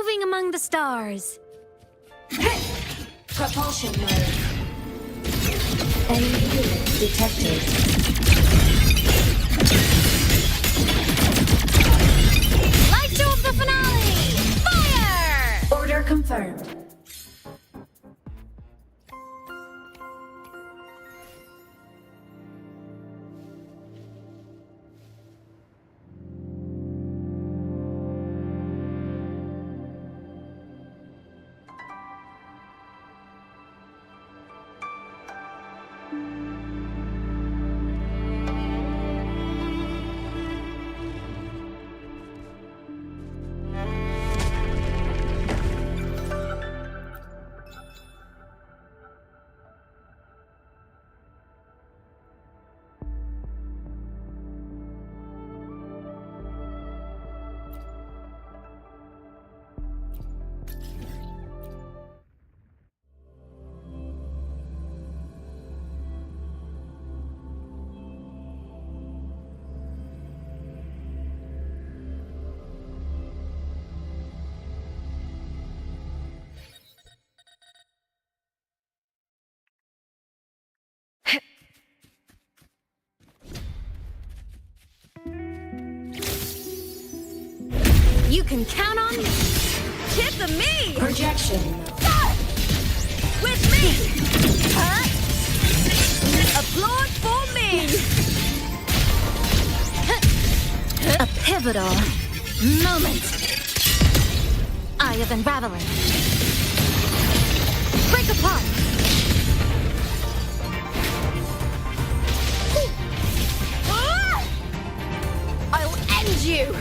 Roving among the stars. Propulsion mode. Enemy unit detected. Light show of the finale! Fire! Order confirmed. You can count on me. Tip of me. Projection. With me. Huh? Applaud for me. A pivotal moment. Eye of unraveling. Break apart. I'll end you.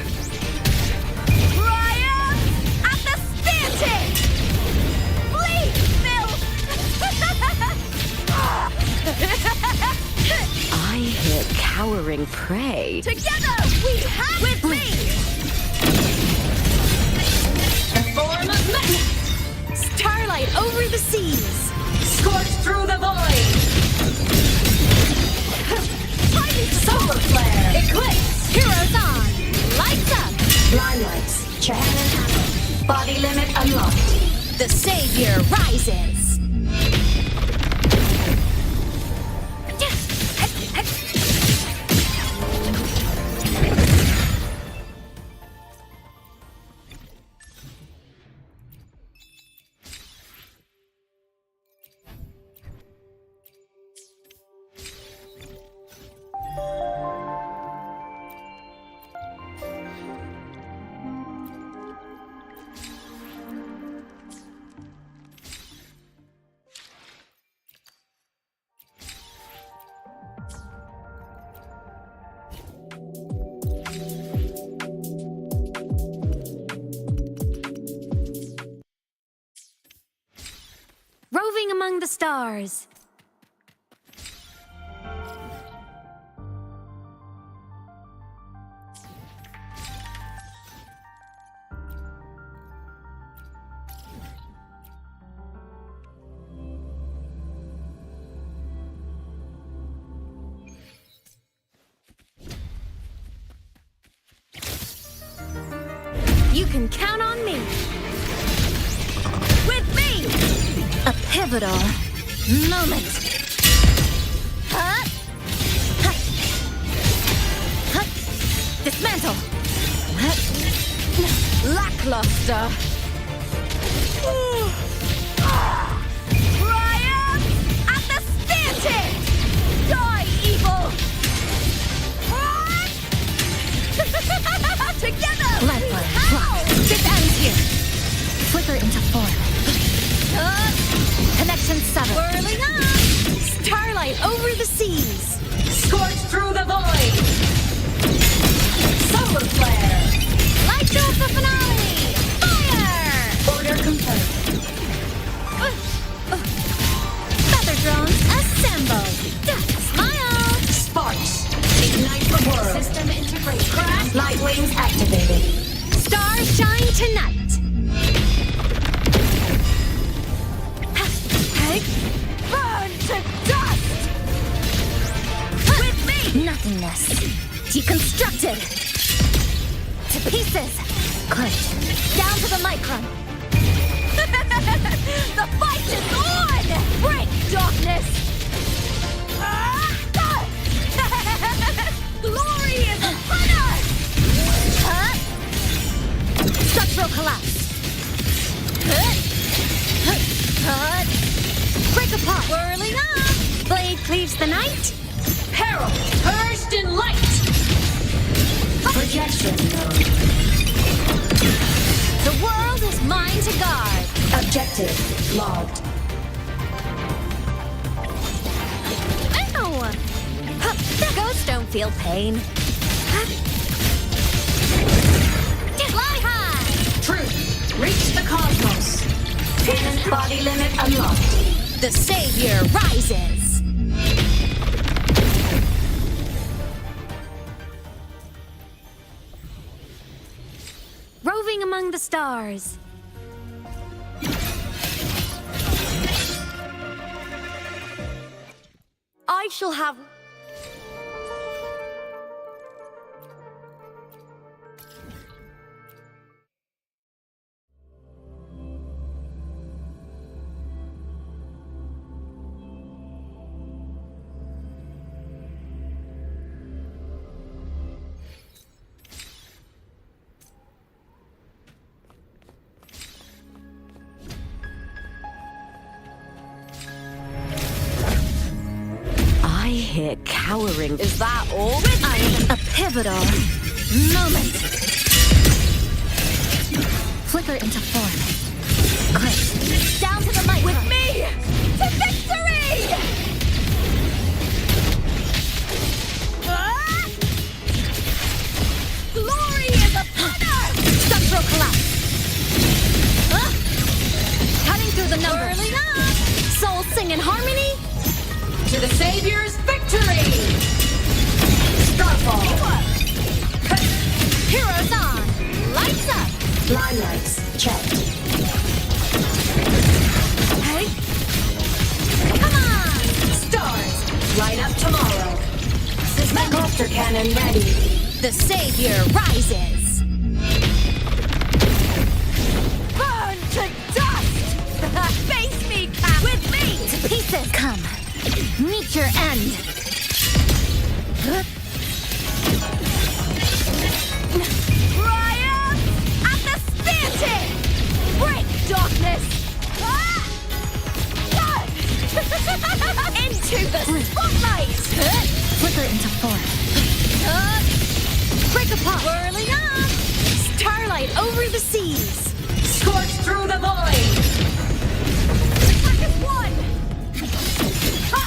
I hear cowering prey. Together we have with me. The form of metal. Starlight over the seas. Scorched through the void. Solar flare. Eclipse. Heroes on. Lights up. Limelights. Check. Body limit unlocked. The savior rises. Roving among the stars. You can count on me. With me. A pivotal moment. Huh? Huh. Huh. Dismantle. Huh. Lackluster. Triumph at the spear tip. Die, evil. Together. This ends here. Flicker into form. Connection severed. Whirling up! Starlight over the seas. Scorched through the void. Solar flare. Light show of the finale. Fire! Order confirmed. Feather drones assembled. Smile. Sparks. Ignite the world. System integrate. Crash. Light wings activated. Stars shine tonight. Burn to dust! With me! Nothingness. Deconstructed. To pieces. Great. Down to the micron. The fight is on! Break, darkness! Glory is upon us! Structural collapse. Break apart. Whirling up! Blade cleaves the night. Herald, purged in light! Projection mode. The world is mine to guard. Objective logged. Ow! Ghosts don't feel pain. Fly high! Truth, reach the cosmos. Hidden body limit unlocked. The savior rises. Roving among the stars. I shall have... I hear cowering. Is that all? I am a pivotal moment. Flicker into form. Great. Down to the mic. With me to victory! Glory is upon us! Structural collapse. Cutting through the numbers. Whirling up! Souls sing in harmony. To the Savior's victory! Starfall! Heroes on. Lights up. Line lights checked. Hey. Come on. Stars, light up tomorrow. System cluster cannon ready. The savior rises. Burn to dust! Face me, Cap! With me! To pieces. Come. Meet your end. Triumph at the spear tip! Break, darkness! Into the spotlight! Flicker into form. Break apart. Whirling up! Starlight over the seas. Scorch through the void! Attack is one! Ha!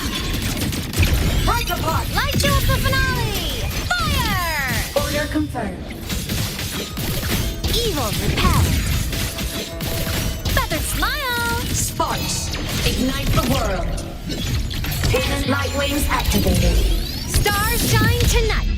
Break apart! Light you up the finale. Fire. Order confirmed. Evil repelled. Feathered smile. Sparks, ignite the world. Hidden light wings activated. Stars shine tonight.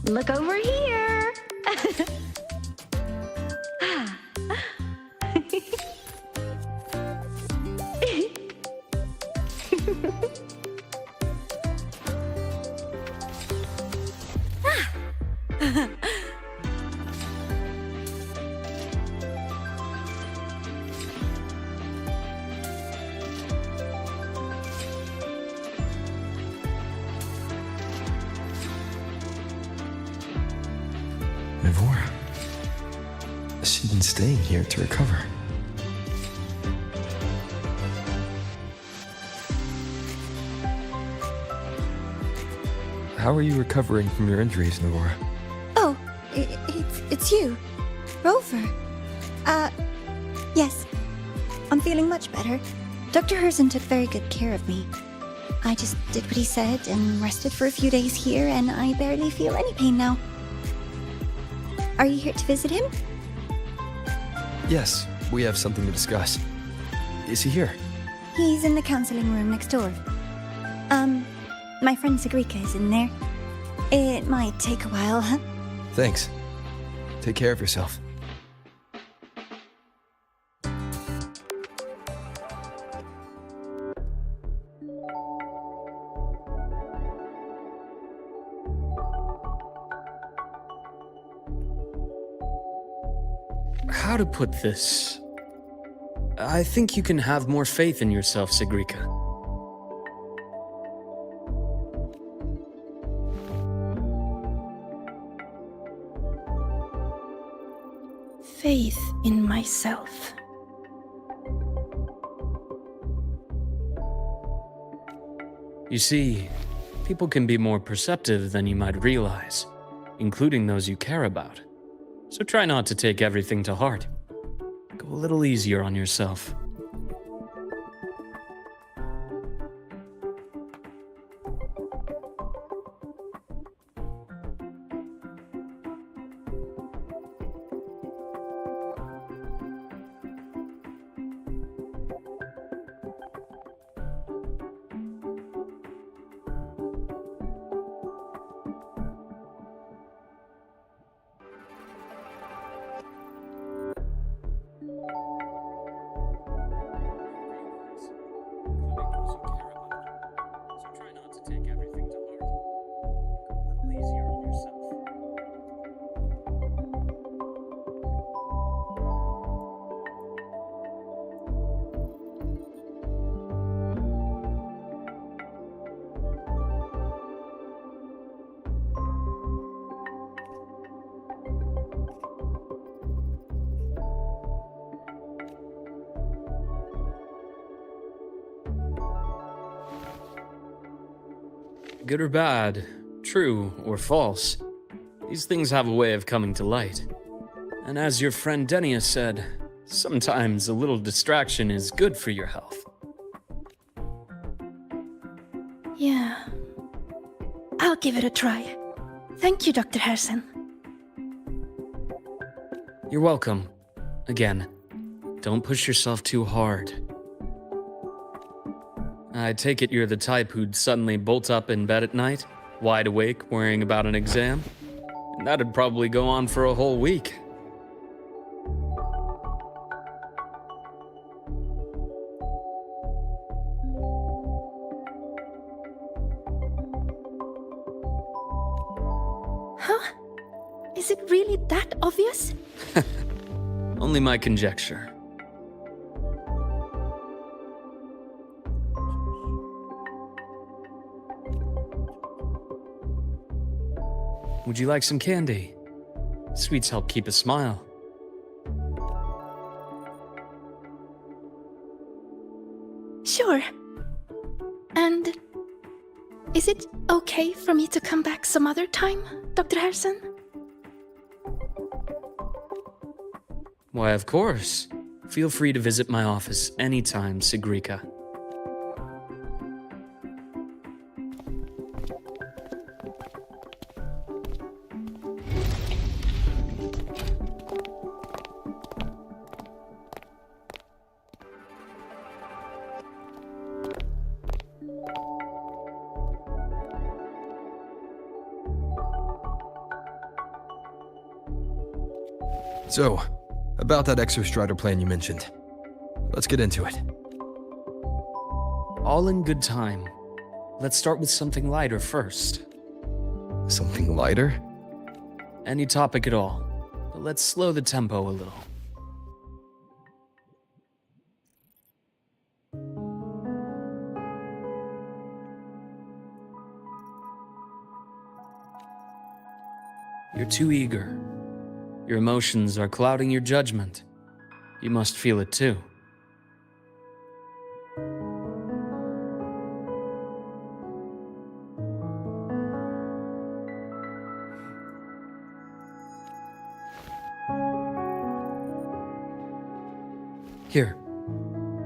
Look over here. been staying here to recover. How are you recovering from your injuries, Navora? Oh, it's you. Rover. Yes. I'm feeling much better. Dr. Herzen took very good care of me. I just did what he said and rested for a few days here, and I barely feel any pain now. Are you here to visit him? Yes, we have something to discuss. Is he here? He's in the counseling room next door. My friend Sigrika is in there. It might take a while, huh? Thanks. Take care of yourself. How to put this? I think you can have more faith in yourself, Sigrika. Faith in myself. You see, people can be more perceptive than you might realize, including those you care about. So try not to take everything to heart. Go a little easier on yourself. Good or bad, true or false, these things have a way of coming to light. And as your friend Denia said, sometimes a little distraction is good for your health. Yeah. I'll give it a try. Thank you, Dr. Herzen. You're welcome. Again, don't push yourself too hard. I take it you're the type who'd suddenly bolt up in bed at night, wide awake, worrying about an exam? And that'd probably go on for a whole week. Huh? Is it really that obvious? Only my conjecture. Would you like some candy? Sweets help keep a smile. Sure. And is it okay for me to come back some other time, Dr. Herzen? Why, of course. Feel free to visit my office anytime, Sigrika. So, about that Exostrider plan you mentioned. Let's get into it. All in good time. Let's start with something lighter first. Something lighter? Any topic at all, but let's slow the tempo a little. You're too eager. Your emotions are clouding your judgment. You must feel it too. Here,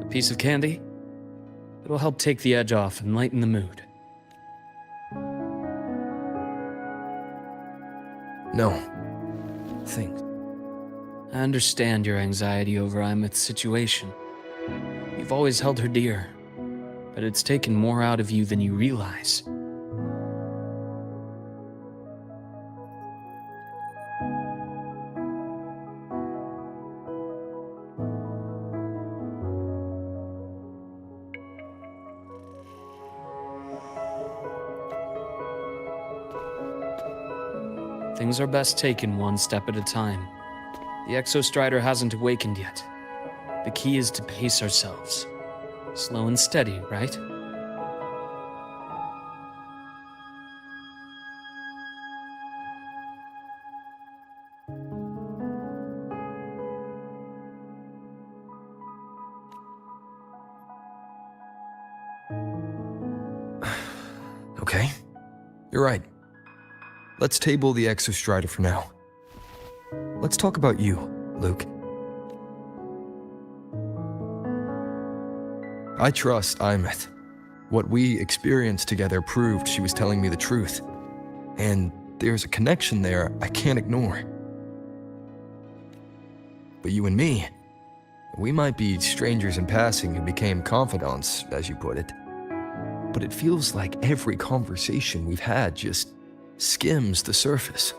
a piece of candy. It'll help take the edge off and lighten the mood. No. Thanks. I understand your anxiety over Imeth's situation. You've always held her dear, but it's taken more out of you than you realize. Things are best taken one step at a time. The Exostrider hasn't awakened yet. The key is to pace ourselves. Slow and steady, right? Okay. You're right. Let's table the Exostrider for now. Let's talk about you, Luke. I trust Imeth. What we experienced together proved she was telling me the truth. And there's a connection there I can't ignore. But you and me, we might be strangers in passing who became confidants, as you put it. But it feels like every conversation we've had just skims the surface.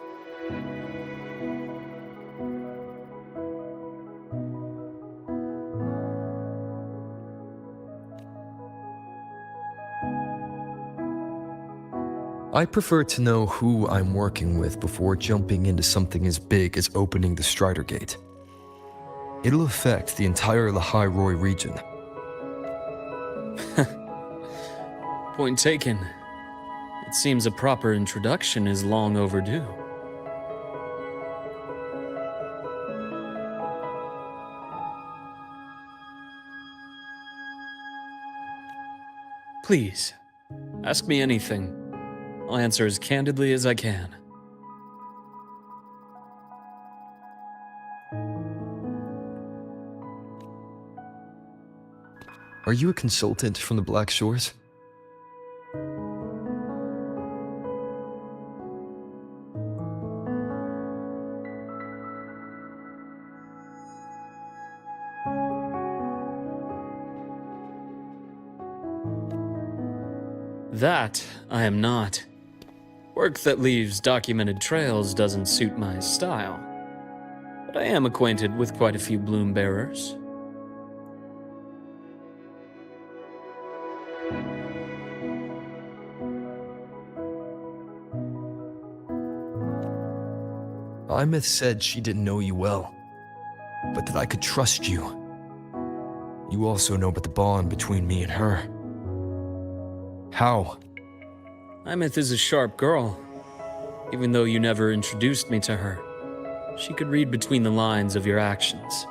I prefer to know who I'm working with before jumping into something as big as opening the Strider Gate. It'll affect the entire Lahairoi region. Point taken. It seems a proper introduction is long overdue. Please, ask me anything. I'll answer as candidly as I can. Are you a consultant from the Black Shores? That I am not. Work that leaves documented trails doesn't suit my style. But I am acquainted with quite a few bloom bearers. Imeth said she didn't know you well, but that I could trust you. You also know about the bond between me and her. How? Imeth is a sharp girl. Even though you never introduced me to her, she could read between the lines of your actions.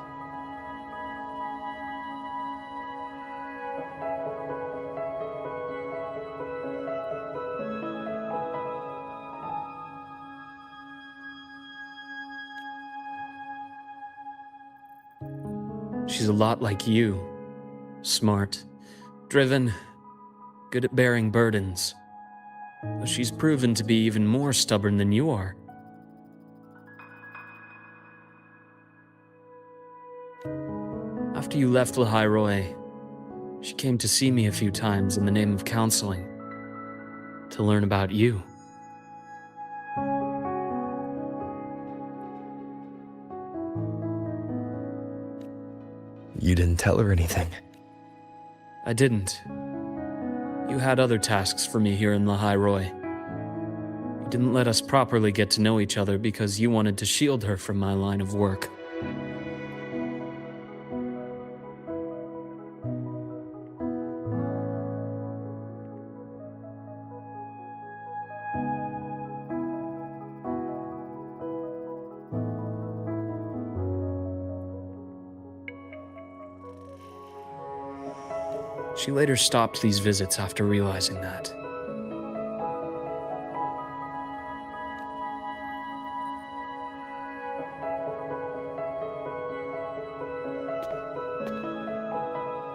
She's a lot like you. Smart, driven, good at bearing burdens. But she's proven to be even more stubborn than you are. After you left Lahairoi, she came to see me a few times in the name of counseling, to learn about you. You didn't tell her anything. I didn't. You had other tasks for me here in Lahairoi. You didn't let us properly get to know each other because you wanted to shield her from my line of work. She later stopped these visits after realizing that.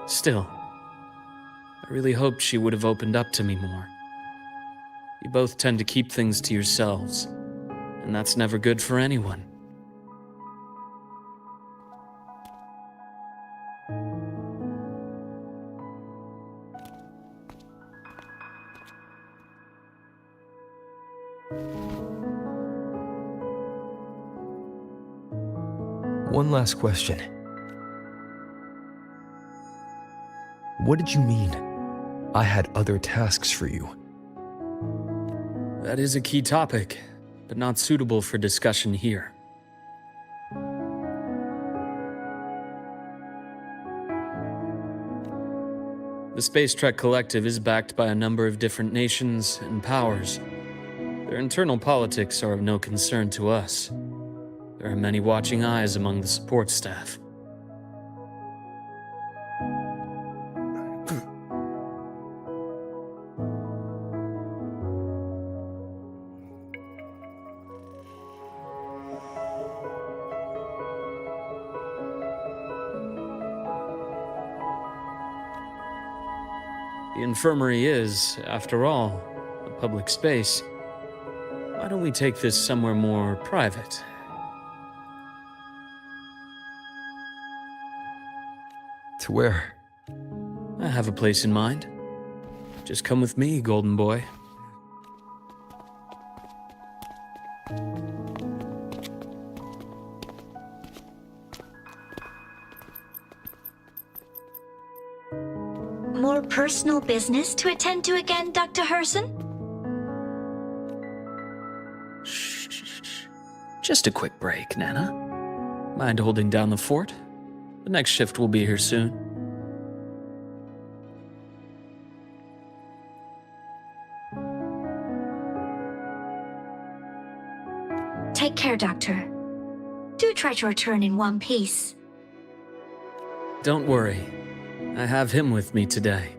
Still, I really hoped she would have opened up to me more. You both tend to keep things to yourselves, and that's never good for anyone. One last question. What did you mean? I had other tasks for you. That is a key topic, but not suitable for discussion here. The Space Trek Collective is backed by a number of different nations and powers. Their internal politics are of no concern to us. There are many watching eyes among the support staff. The infirmary is, after all, a public space. Why don't we take this somewhere more private? To where? I have a place in mind. Just come with me, Golden Boy. More personal business to attend to again, Dr. Herson? Shh. Just a quick break, Nana. Mind holding down the fort? The next shift will be here soon. Take care, Doctor. Do try to return in one piece. Don't worry. I have him with me today.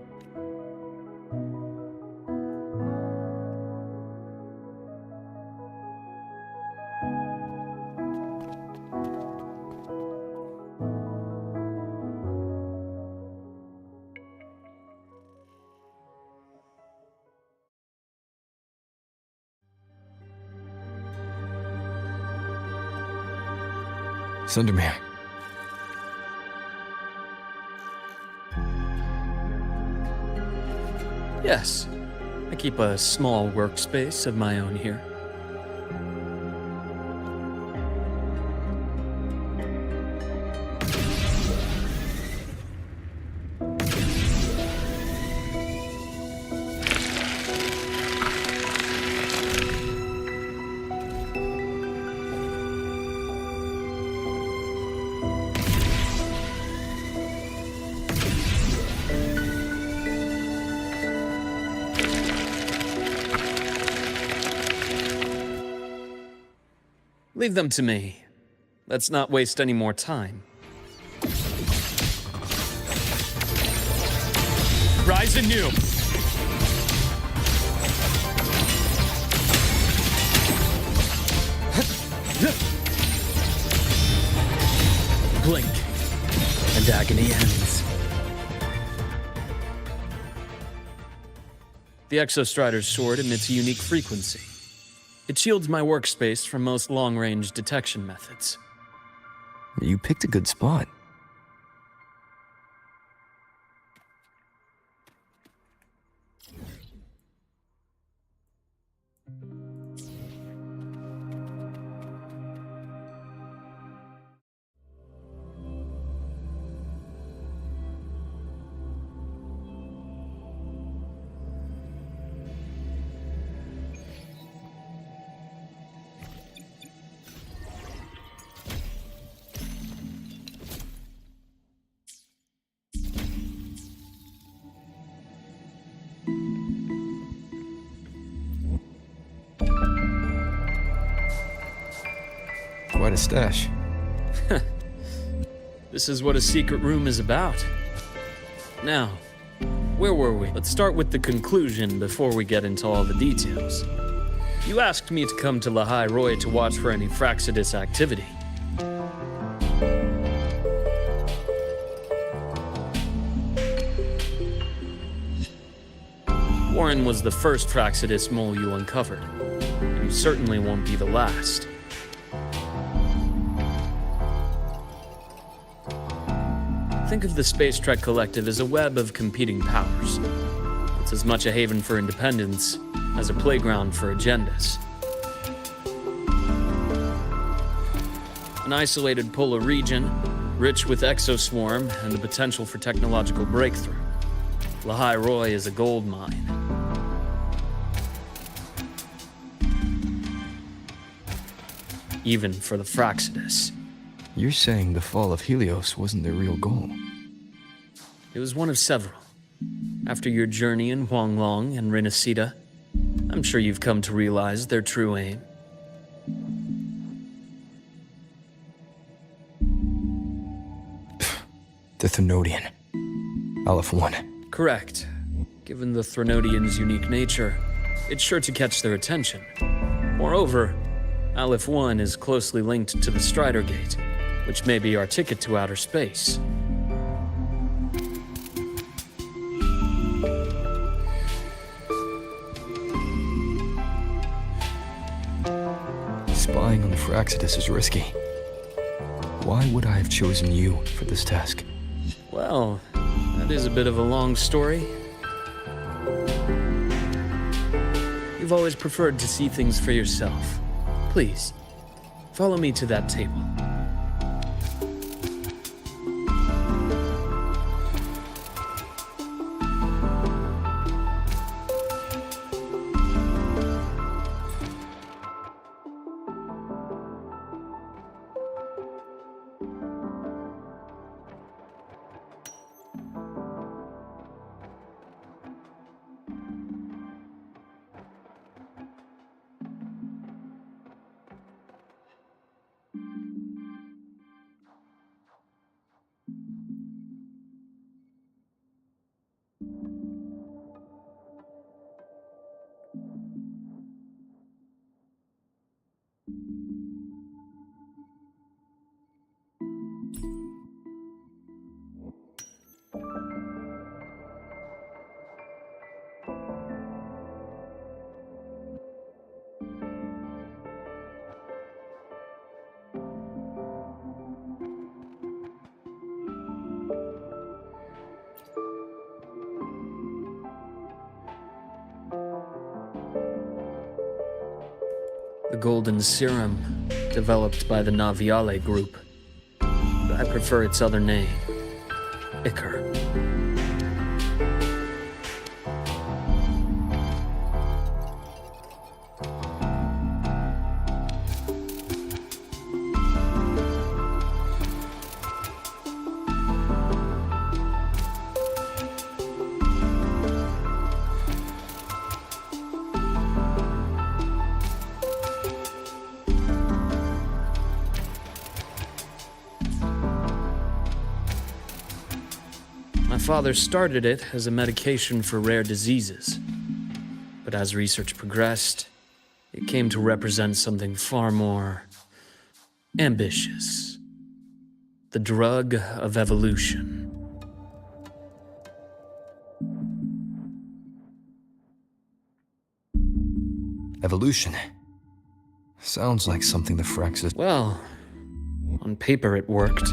Sundermere. Yes, I keep a small workspace of my own here. Leave them to me. Let's not waste any more time. Rise anew! Blink, and agony ends. The Exostrider's sword emits a unique frequency. It shields my workspace from most long-range detection methods. You picked a good spot. Quite a stash. This is what a secret room is about. Now, Where were we? Let's start with the conclusion before we get into all the details. You asked me to come to Lahai Roy to watch for any Fraxidus activity. Warren was the first Fraxidus mole you uncovered, and you certainly won't be the last. Think of the Space Trek Collective as a web of competing powers. It's as much a haven for independence as a playground for agendas. An isolated polar region, rich with exoswarm and the potential for technological breakthrough. Lahai Roy is a gold mine. Even for the Fraxidus. You're saying the fall of Helios wasn't their real goal? It was one of several. After your journey in Huanglong and Renacida, I'm sure you've come to realize their true aim. The Thenodian. Aleph 1. Correct. Given the Threnodians' unique nature, it's sure to catch their attention. Moreover, Aleph 1 is closely linked to the Strider Gate, which may be our ticket to outer space. Spying on the Fraxidus is risky. Why would I have chosen you for this task? Well, that is a bit of a long story. You've always preferred to see things for yourself. Please, follow me to that table. The golden serum, developed by the Naviale group. I prefer its other name, Ichor. My father started it as a medication for rare diseases. But as research progressed, it came to represent something far more ambitious. The drug of evolution. Evolution. Sounds like something the Fraxidus... Well, on paper it worked.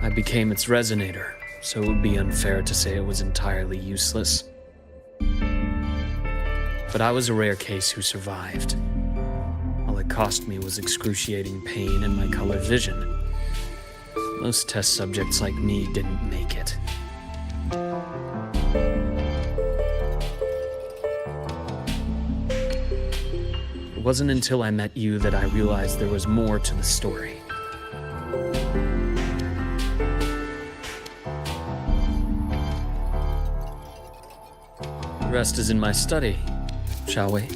I became its resonator, so it would be unfair to say it was entirely useless. But I was a rare case who survived. All it cost me was excruciating pain and my colored vision. Most test subjects like me didn't make it. It wasn't until I met you that I realized there was more to the story. The rest is in my study, shall we?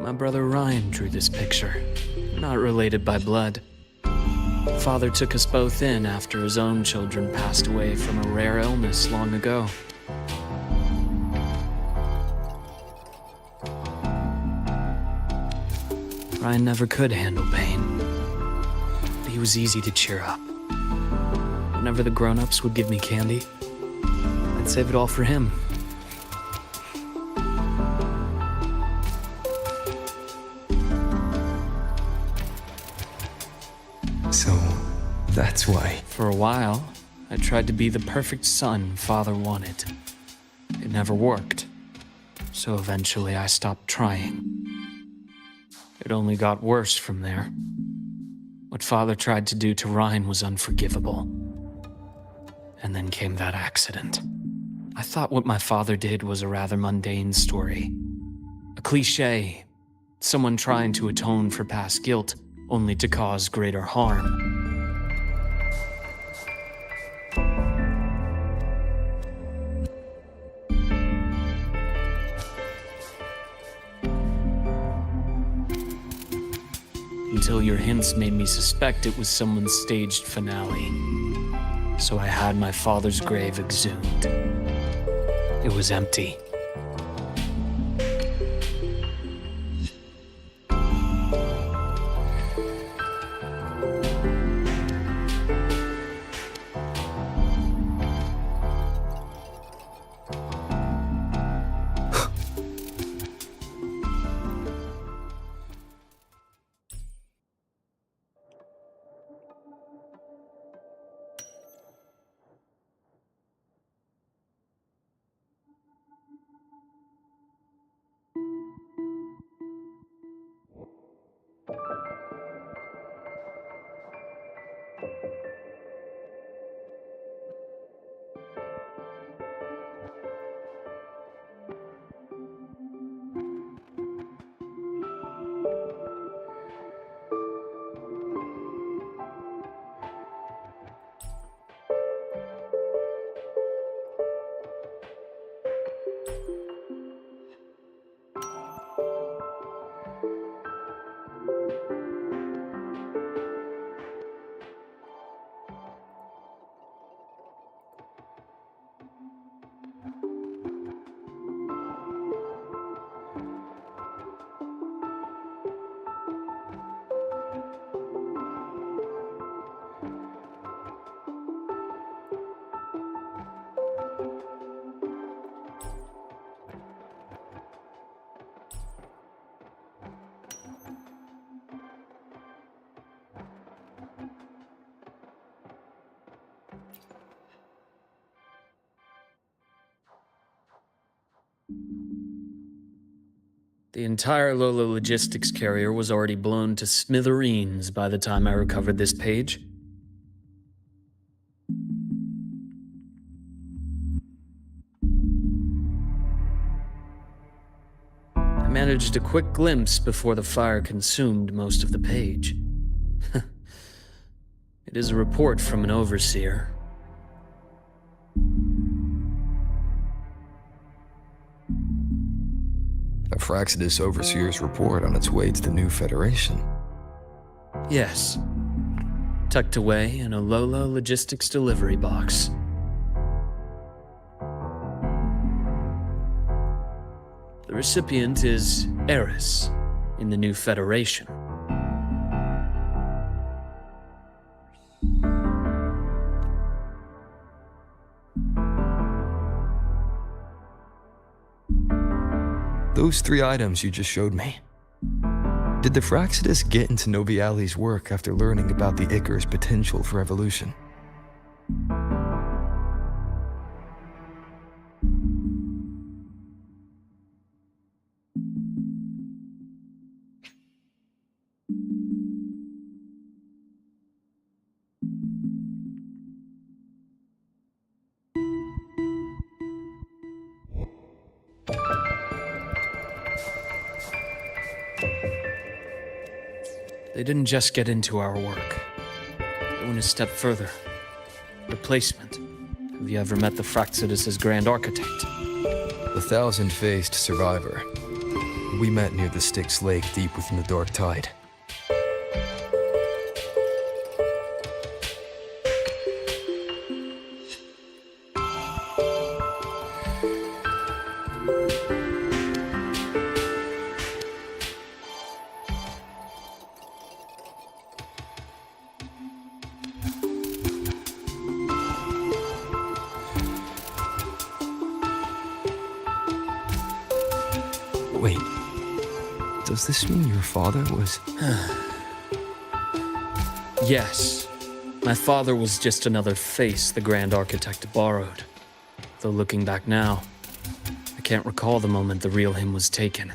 My brother Ryan drew this picture, not related by blood. Father took us both in after his own children passed away from a rare illness long ago. Ryan never could handle pain, but he was easy to cheer up. Whenever the grown-ups would give me candy, I'd save it all for him. So, that's why. For a while, I tried to be the perfect son Father wanted. It never worked, so eventually I stopped trying. It only got worse from there. What Father tried to do to Ryan was unforgivable. And then came that accident. I thought what my father did was a rather mundane story. A cliché, someone trying to atone for past guilt, only to cause greater harm. Until your hints made me suspect it was someone's staged finale. So I had my father's grave exhumed. It was empty. The entire Lola logistics carrier was already blown to smithereens by the time I recovered this page. I managed a quick glimpse before the fire consumed most of the page. It is a report from an overseer. A Fraxidus Overseer's report on its way to the new Federation. Yes. Tucked away in a Lola logistics delivery box. The recipient is Eris in the new Federation. Those 3 items you just showed me. Did the Fraxidus get into Noviali's work after learning about the Icar's potential for evolution? They didn't just get into our work. They went a step further. Replacement. Have you ever met the Fraxidus' Grand Architect? The thousand-faced survivor. We met near the Styx Lake deep within the Dark Tide. Wait, does this mean your father was... Yes. My father was just another face the Grand Architect borrowed. Though looking back now, I can't recall the moment the real him was taken.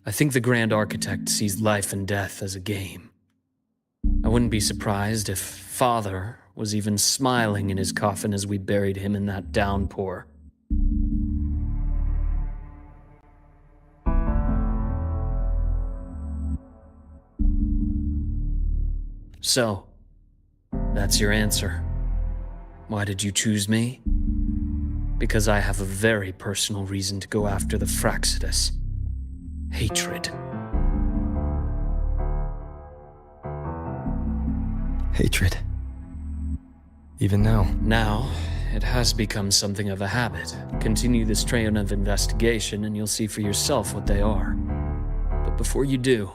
I think the Grand Architect sees life and death as a game. I wouldn't be surprised if Father was even smiling in his coffin as we buried him in that downpour. So, that's your answer. Why did you choose me? Because I have a very personal reason to go after the Fraccidus. Hatred. Hatred. Even now. Now, it has become something of a habit. Continue this train of investigation and you'll see for yourself what they are. But before you do,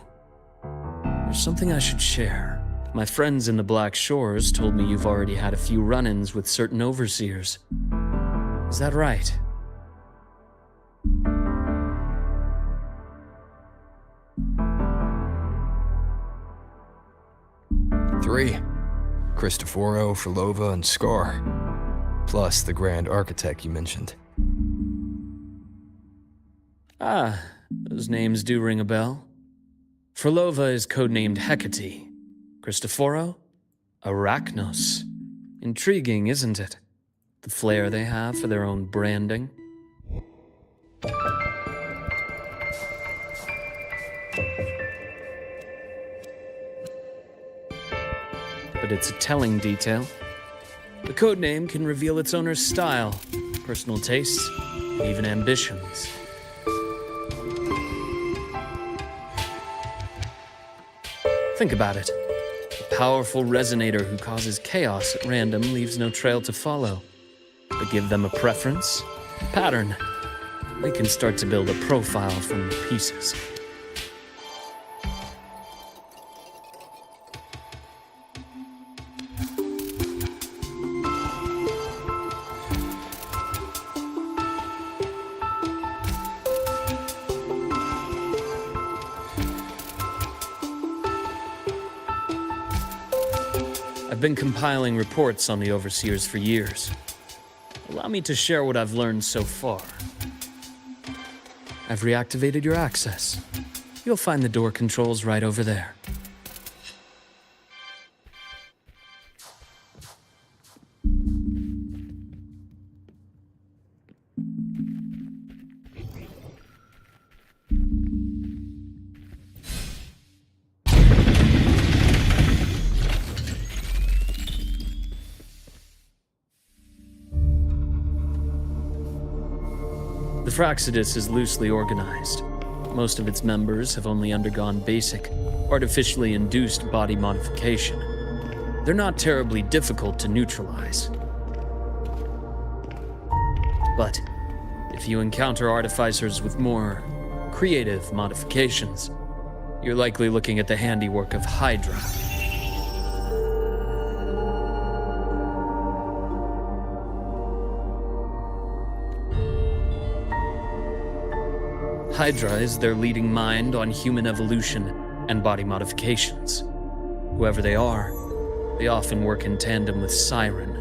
there's something I should share. My friends in the Black Shores told me you've already had a few run-ins with certain overseers. Is that right? Three. Cristoforo, Frolova, and Scar. Plus the Grand Architect you mentioned. Ah, those names do ring a bell. Frolova is codenamed Hecate. Cristoforo? Arachnos. Intriguing, isn't it? The flair they have for their own branding. But it's a telling detail. The codename can reveal its owner's style, personal tastes, and even ambitions. Think about it. A powerful resonator who causes chaos at random leaves no trail to follow. But give them a preference, a pattern, they can start to build a profile from the pieces. I've been compiling reports on the Overseers for years. Allow me to share what I've learned so far. I've reactivated your access. You'll find the door controls right over there. The Fraccidus is loosely organized. Most of its members have only undergone basic, artificially induced body modification. They're not terribly difficult to neutralize. But if you encounter artificers with more creative modifications, you're likely looking at the handiwork of Hydra. Hydra is their leading mind on human evolution and body modifications. Whoever they are, they often work in tandem with Siren.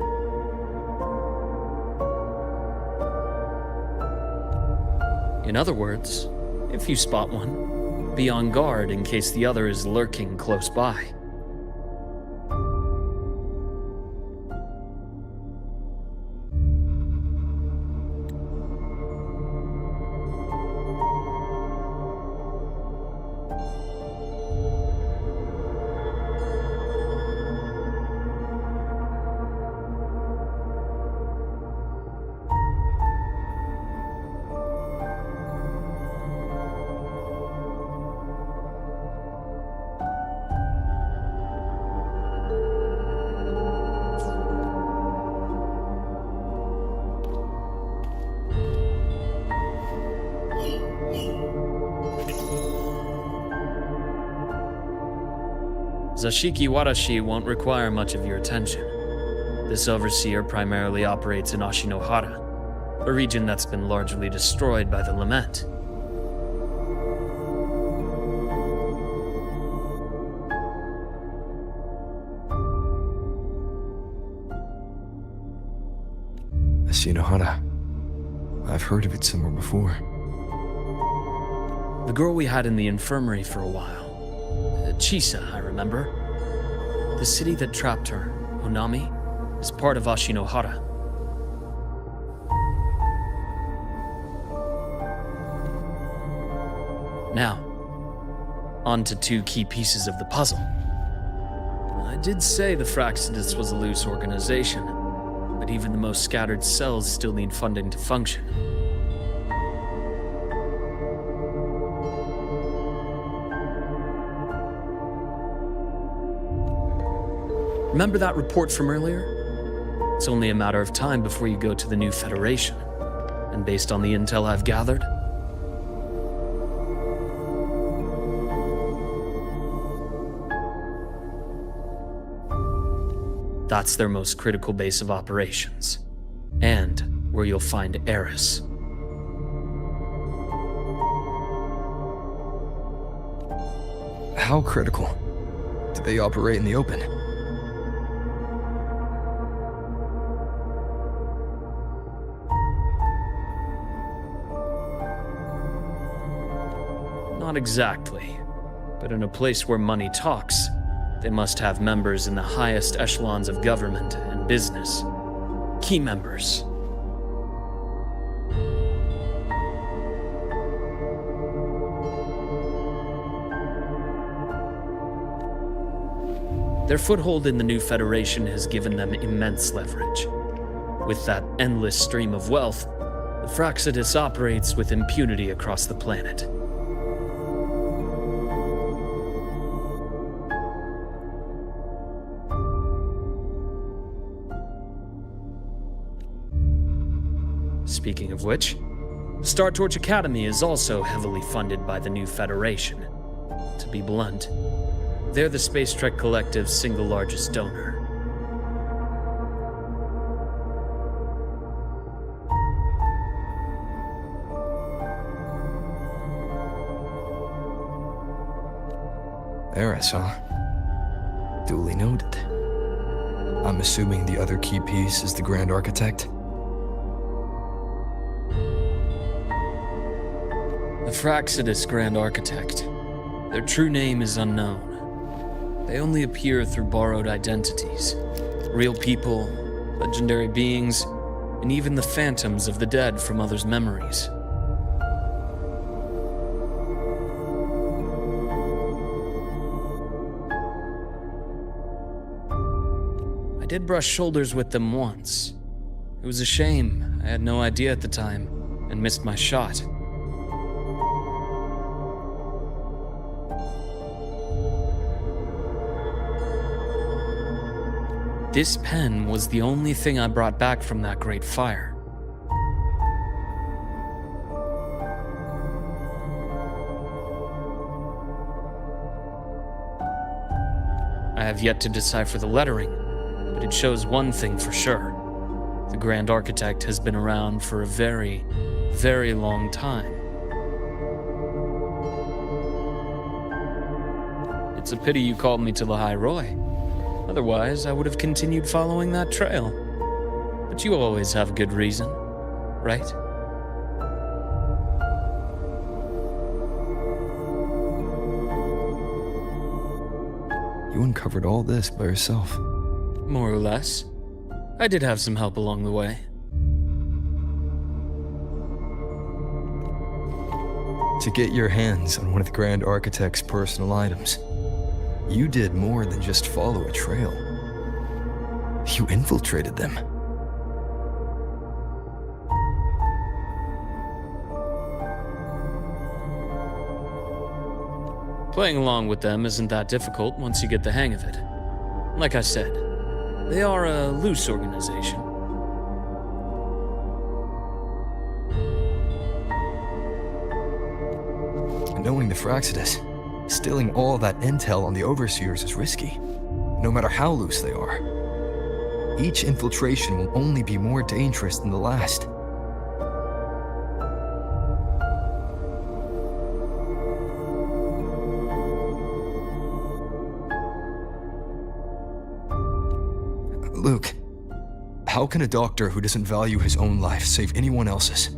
In other words, if you spot one, be on guard in case the other is lurking close by. Zashiki Warashi won't require much of your attention. This overseer primarily operates in Ashinohara, a region that's been largely destroyed by the Lament. Ashinohara. I've heard of it somewhere before. The girl we had in the infirmary for a while. Chisa, I remember. The city that trapped her, Onami, is part of Ashinohara. Now, on to two key pieces of the puzzle. I did say the Fraxidus was a loose organization, but even the most scattered cells still need funding to function. Remember that report from earlier? It's only a matter of time before you go to the new Federation. And based on the intel I've gathered, that's their most critical base of operations. And where you'll find Eris. How critical? Do they operate in the open? Not exactly, but in a place where money talks, they must have members in the highest echelons of government and business. Key members. Their foothold in the new Federation has given them immense leverage. With that endless stream of wealth, the Fraxidus operates with impunity across the planet. Speaking of which, Star Torch Academy is also heavily funded by the new Federation. To be blunt, they're the Space Trek Collective's single largest donor. Eris, huh? Duly noted. I'm assuming the other key piece is the Grand Architect? The Fraxidus Grand Architect. Their true name is unknown. They only appear through borrowed identities. Real people, legendary beings, and even the phantoms of the dead from others' memories. I did brush shoulders with them once. It was a shame. I had no idea at the time, and missed my shot. This pen was the only thing I brought back from that great fire. I have yet to decipher the lettering, but it shows one thing for sure. The Grand Architect has been around for a very, very long time. It's a pity you called me to the High Roy. Otherwise, I would have continued following that trail. But you always have a good reason, right? You uncovered all this by yourself. More or less. I did have some help along the way. To get your hands on one of the Grand Architect's personal items, you did more than just follow a trail. You infiltrated them. Playing along with them isn't that difficult once you get the hang of it. Like I said, they are a loose organization. Knowing the Fraxidus, Instilling all that intel on the overseers is risky, no matter how loose they are. Each infiltration will only be more dangerous than the last. Luke, how can a doctor who doesn't value his own life save anyone else's?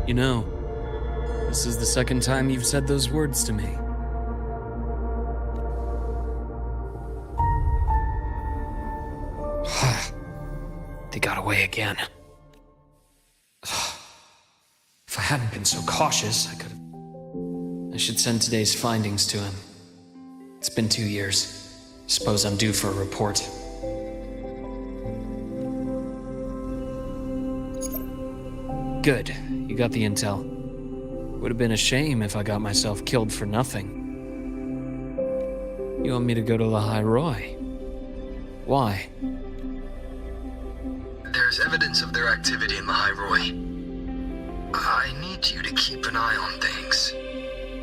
You know, this is the second time you've said those words to me. They got away again. If I hadn't been so cautious, I should send today's findings to him. It's been 2 years. Suppose I'm due for a report. Good. You got the intel. Would have been a shame if I got myself killed for nothing. You want me to go to the High Roy? Why? There's evidence of their activity in the High Roy. I need you to keep an eye on things.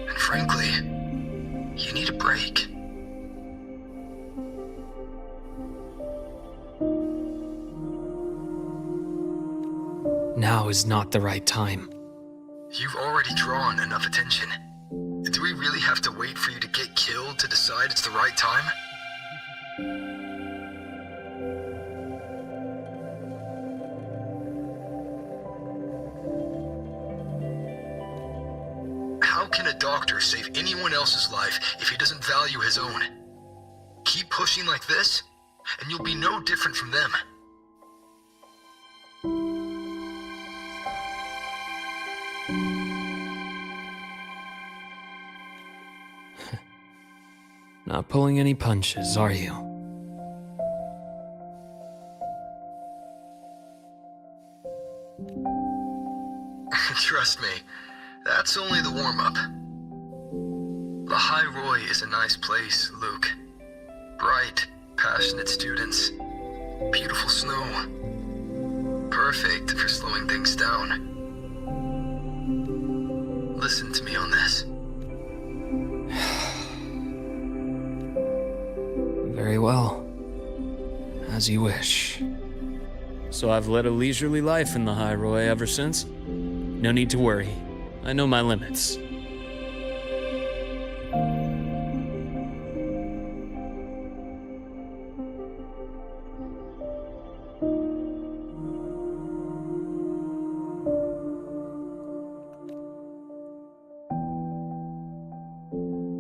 And frankly, you need a break. Now is not the right time. You've already drawn enough attention. Do we really have to wait for you to get killed to decide it's the right time? How can a doctor save anyone else's life if he doesn't value his own? Keep pushing like this, and you'll be no different from them. Not pulling any punches, are you? Trust me, that's only the warm-up. The High Roy is a nice place, Luke. Bright, passionate students. Beautiful snow. Perfect for slowing things down. Listen to me on this. Very well. As you wish. So I've led a leisurely life in the High Roy ever since? No need to worry. I know my limits.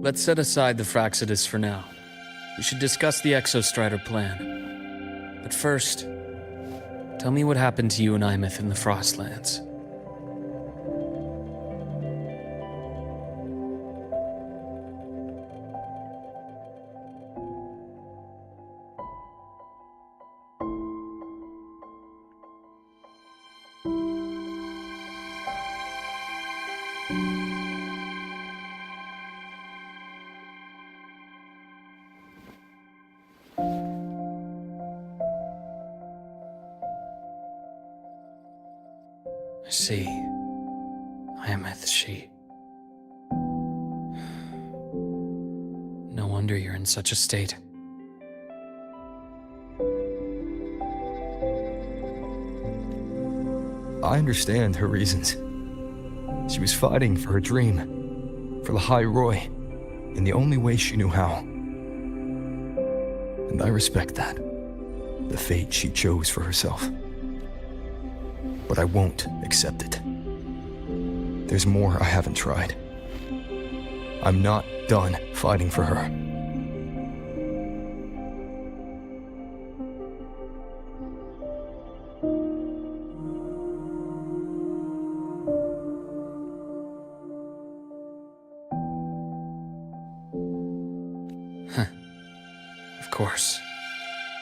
Let's set aside the Fraxidus for now. We should discuss the Exostrider plan. But first, tell me what happened to you and Imeth in the Frostlands. I see. Imeth, she. No wonder you're in such a state. I understand her reasons. She was fighting for her dream, for the High Roy, in the only way she knew how. And I respect that, the fate she chose for herself. But I won't accept it. There's more I haven't tried. I'm not done fighting for her. Of course.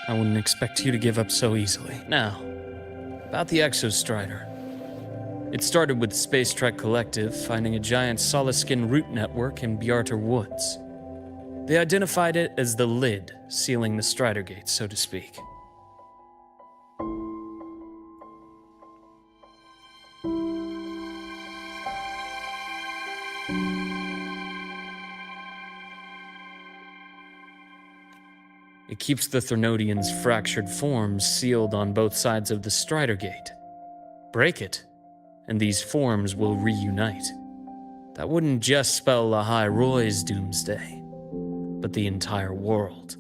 I wouldn't expect you to give up so easily. Now, about the Exostrider. It started with Space Trek Collective finding a giant Solaskin root network in Bjarter Woods. They identified it as the lid sealing the Strider Gate, so to speak. It keeps the Threnodians' fractured forms sealed on both sides of the Strider Gate. Break it, and these forms will reunite. That wouldn't just spell Lahai Roy's doomsday, but the entire world.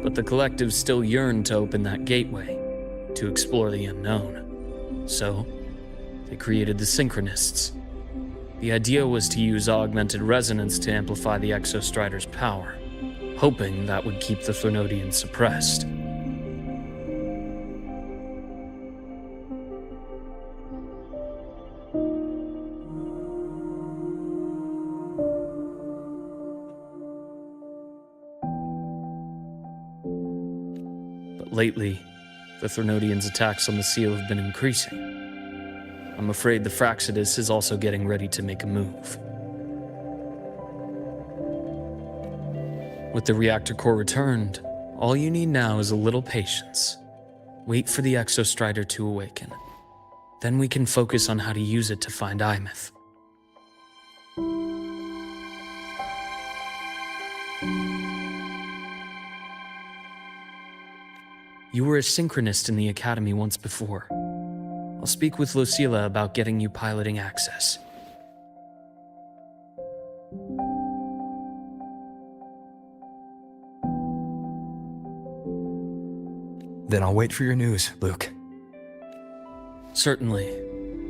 But the collective still yearned to open that gateway, to explore the unknown. So, they created the Synchronists. The idea was to use augmented resonance to amplify the Exostrider's power, hoping that would keep the Threnodians suppressed. Lately, the Threnodians' attacks on the seal have been increasing. I'm afraid the Fraxidus is also getting ready to make a move. With the reactor core returned, all you need now is a little patience. Wait for the Exostrider to awaken. Then we can focus on how to use it to find Imeth. You were a synchronist in the Academy once before. I'll speak with Lucilla about getting you piloting access. Then I'll wait for your news, Luke. Certainly,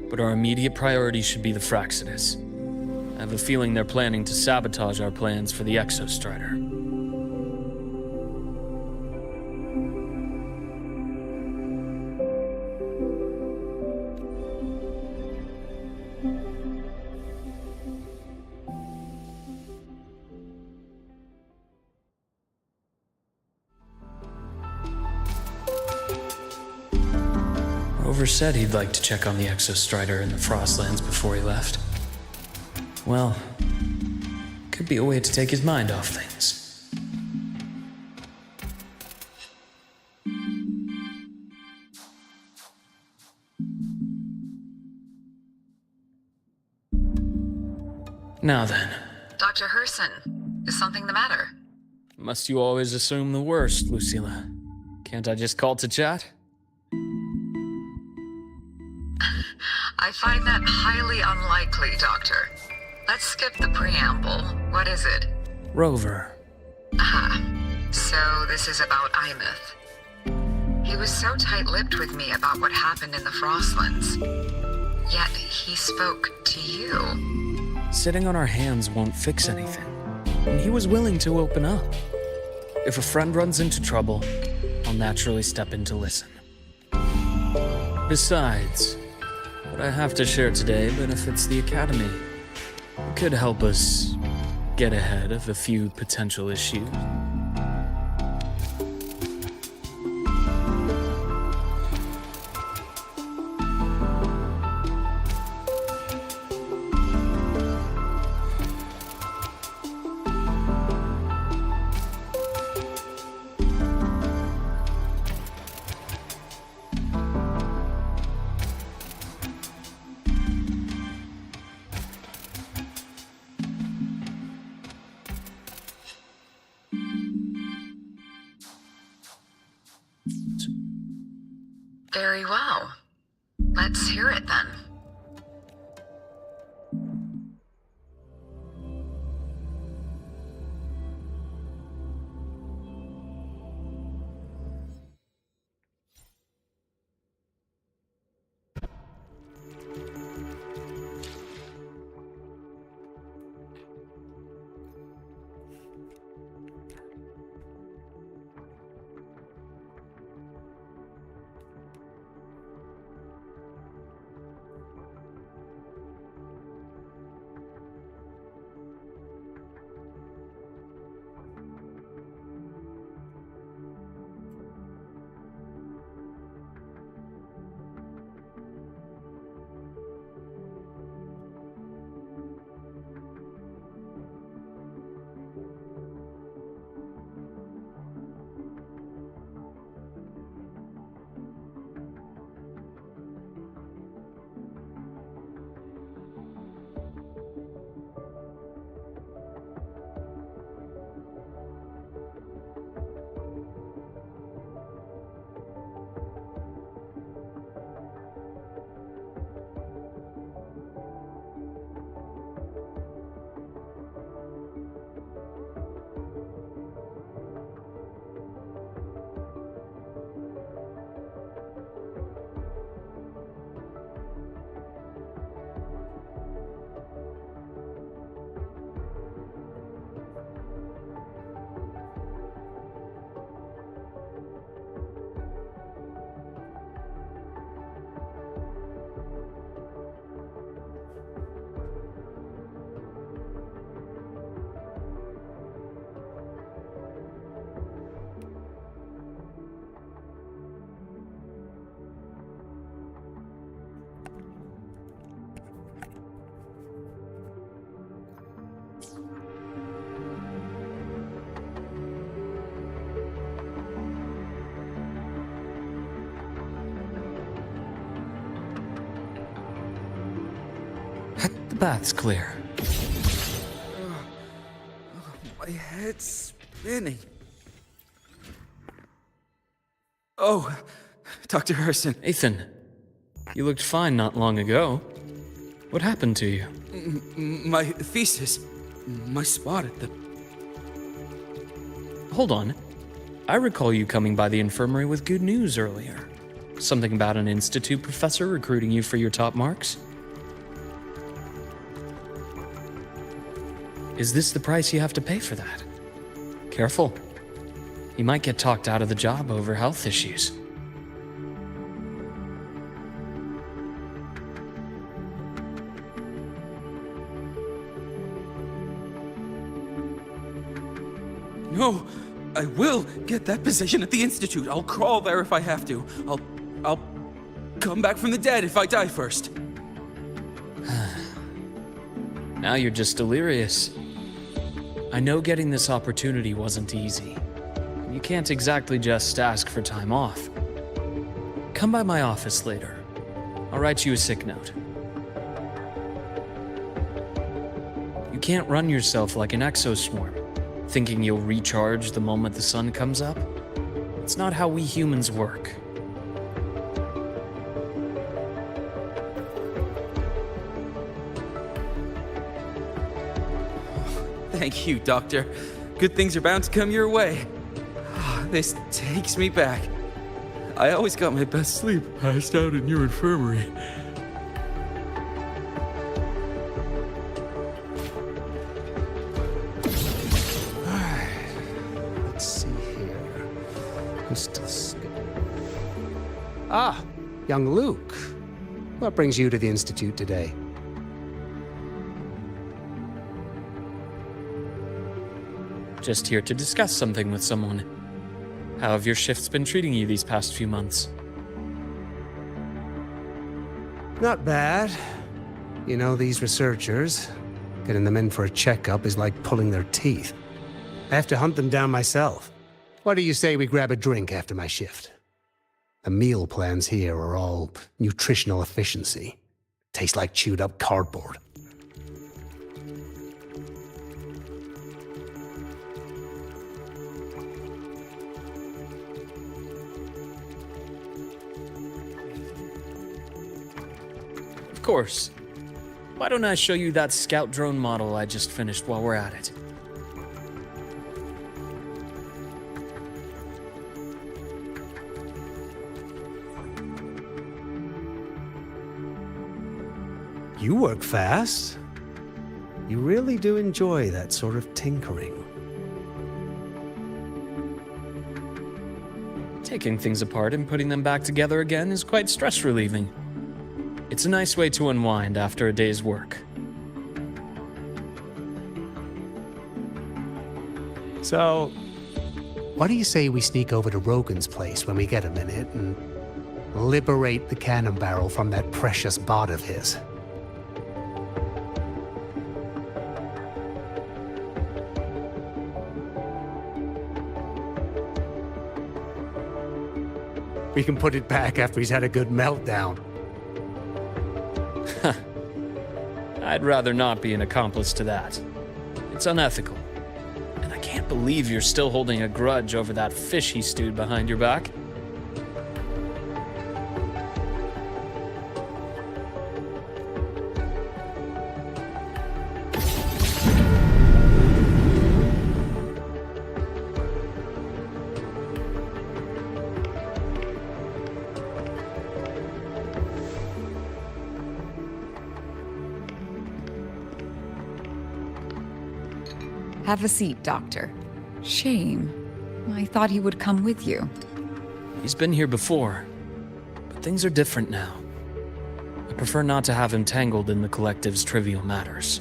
but our immediate priority should be the Fraxidus. I have a feeling they're planning to sabotage our plans for the Exostrider. Rover said he'd like to check on the Exostrider in the Frostlands before he left. Well, could be a way to take his mind off things. Now then. Dr. Herson, is something the matter? Must you always assume the worst, Lucilla? Can't I just call to chat? I find that highly unlikely, Doctor. Let's skip the preamble. What is it? Rover. Ah, so this is about Imeth. He was so tight-lipped with me about what happened in the Frostlands. Yet he spoke to you. Sitting on our hands won't fix anything, and he was willing to open up. If a friend runs into trouble, I'll naturally step in to listen. Besides, what I have to share today benefits the Academy. It could help us get ahead of a few potential issues. Very well. Let's hear it then. The bath's clear. My head's spinning. Oh, Dr. Herson. Ethan, you looked fine not long ago. What happened to you? My thesis. My spot at the... Hold on. I recall you coming by the infirmary with good news earlier. Something about an institute professor recruiting you for your top marks? Is this the price you have to pay for that? Careful. You might get talked out of the job over health issues. No, I will get that position at the Institute. I'll crawl there if I have to. I'll come back from the dead if I die first. Now you're just delirious. I know getting this opportunity wasn't easy. You can't exactly just ask for time off. Come by my office later. I'll write you a sick note. You can't run yourself like an exoswarm, thinking you'll recharge the moment the sun comes up. It's not how we humans work. Thank you, Doctor. Good things are bound to come your way. This takes me back. I always got my best sleep passed out in your infirmary. Let's see here. Ah, young Luke. What brings you to the Institute today? Just here to discuss something with someone. How have your shifts been treating you these past few months? Not bad. You know, these researchers, getting them in for a checkup is like pulling their teeth. I have to hunt them down myself. What do you say we grab a drink after my shift? The meal plans here are all nutritional efficiency. Taste like chewed up cardboard. course. Why don't I show you that scout drone model I just finished while we're at it? You work fast. You really do enjoy that sort of tinkering. Taking things apart and putting them back together again is quite stress-relieving. It's a nice way to unwind after a day's work. So, what do you say we sneak over to Rogan's place when we get a minute and liberate the cannon barrel from that precious bot of his? We can put it back after he's had a good meltdown. I'd rather not be an accomplice to that. It's unethical. And I can't believe you're still holding a grudge over that fish he stewed behind your back. Have a seat, Doctor. Shame. I thought he would come with you. He's been here before, but things are different now. I prefer not to have him tangled in the collective's trivial matters.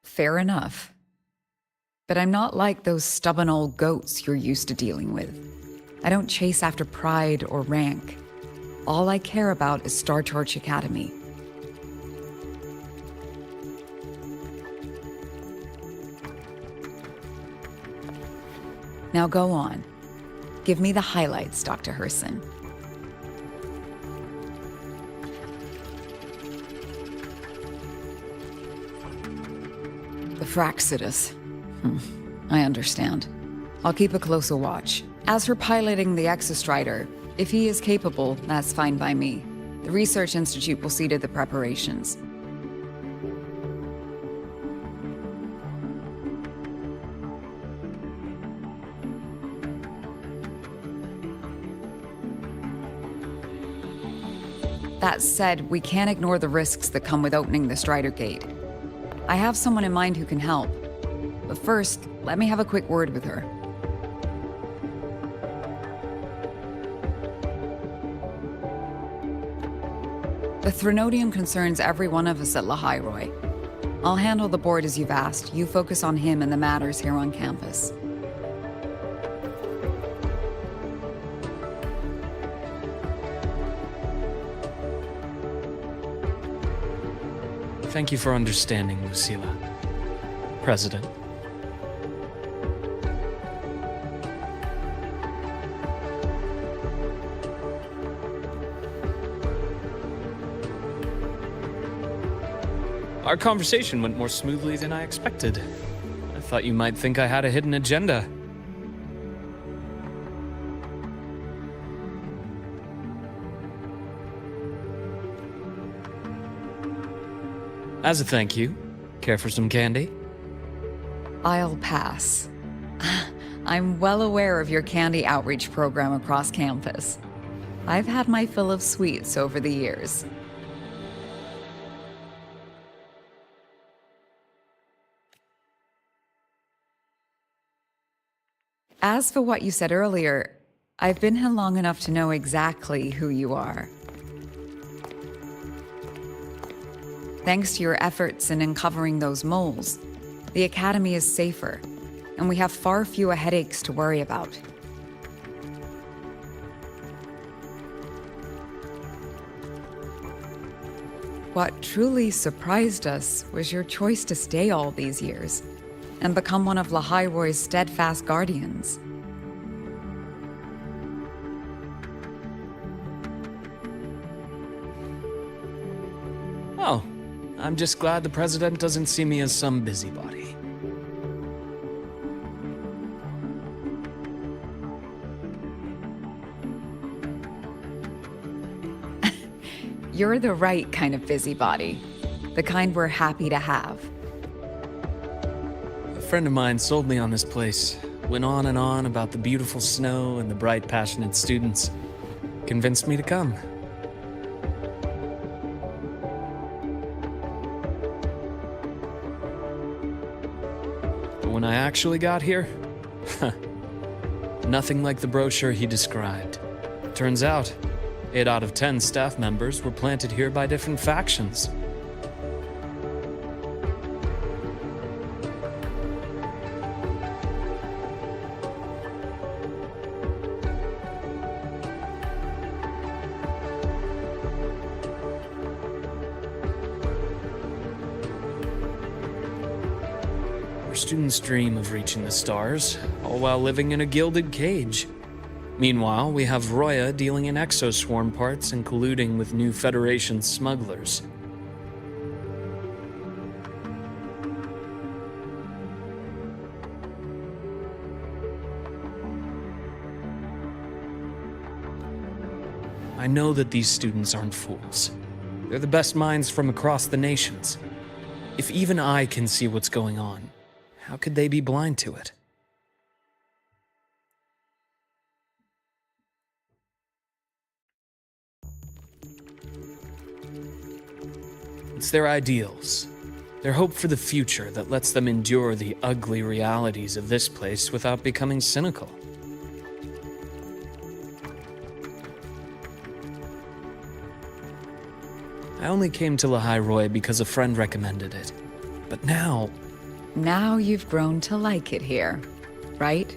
Fair enough. But I'm not like those stubborn old goats you're used to dealing with. I don't chase after pride or rank. All I care about is Star Torch Academy. Now go on. Give me the highlights, Dr. Herson. The Fraxidus. I understand. I'll keep a closer watch. As for piloting the Exostrider, if he is capable, that's fine by me. The Research Institute will see to the preparations. That said, we can't ignore the risks that come with opening the Strider Gate. I have someone in mind who can help. But first, let me have a quick word with her. The Threnodium concerns every one of us at Lahairoi. I'll handle the board as you've asked. You focus on him and the matters here on campus. Thank you for understanding, Lucila. President. Our conversation went more smoothly than I expected. I thought you might think I had a hidden agenda. As a thank you, care for some candy? I'll pass. I'm well aware of your candy outreach program across campus. I've had my fill of sweets over the years. As for what you said earlier, I've been here long enough to know exactly who you are. Thanks to your efforts in uncovering those moles, the Academy is safer, and we have far fewer headaches to worry about. What truly surprised us was your choice to stay all these years and become one of Lahairoi's steadfast guardians. Oh, I'm just glad the president doesn't see me as some busybody. You're the right kind of busybody. The kind we're happy to have. A friend of mine sold me on this place. Went on and on about the beautiful snow and the bright, passionate students. Convinced me to come. But when I actually got here, nothing like the brochure he described. Turns out, 8 out of 10 staff members were planted here by different factions. Our students dream of reaching the stars, all while living in a gilded cage. Meanwhile, we have Roya dealing in exoswarm parts and colluding with new Federation smugglers. I know that these students aren't fools. They're the best minds from across the nations. If even I can see what's going on, how could they be blind to it? It's their ideals, their hope for the future that lets them endure the ugly realities of this place without becoming cynical. I only came to Lehigh Roy because a friend recommended it. But now... Now you've grown to like it here, right?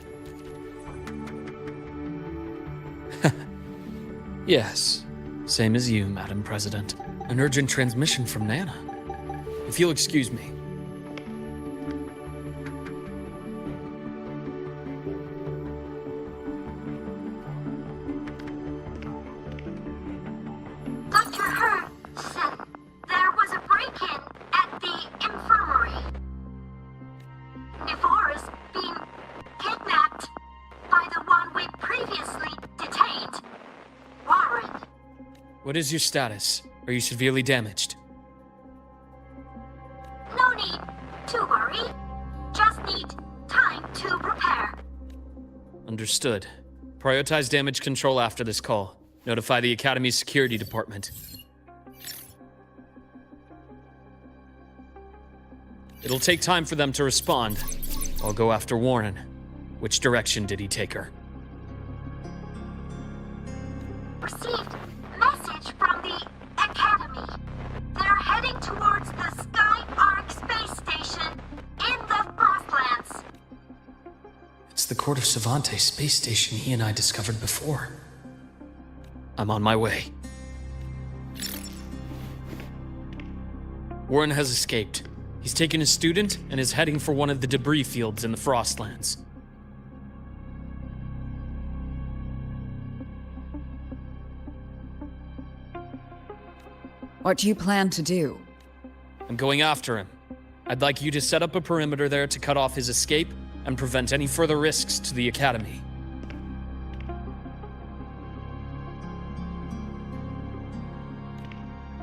Yes, same as you, Madam President. An urgent transmission from Nana. If you'll excuse me. Dr. Hurd said there was a break-in at the infirmary. Nivora's being kidnapped by the one we previously detained, Warren. What is your status? Are you severely damaged? No need to worry. Just need time to prepare. Understood. Prioritize damage control after this call. Notify the Academy's security department. It'll take time for them to respond. I'll go after Warren. Which direction did he take her? Received message from the Academy. They're heading towards the Sky Arc space station in the Frostlands. It's the Court of Savante space station he and I discovered before. I'm on my way. Warren has escaped. He's taken a student and is heading for one of the debris fields in the Frostlands. What do you plan to do? I'm going after him. I'd like you to set up a perimeter there to cut off his escape and prevent any further risks to the Academy.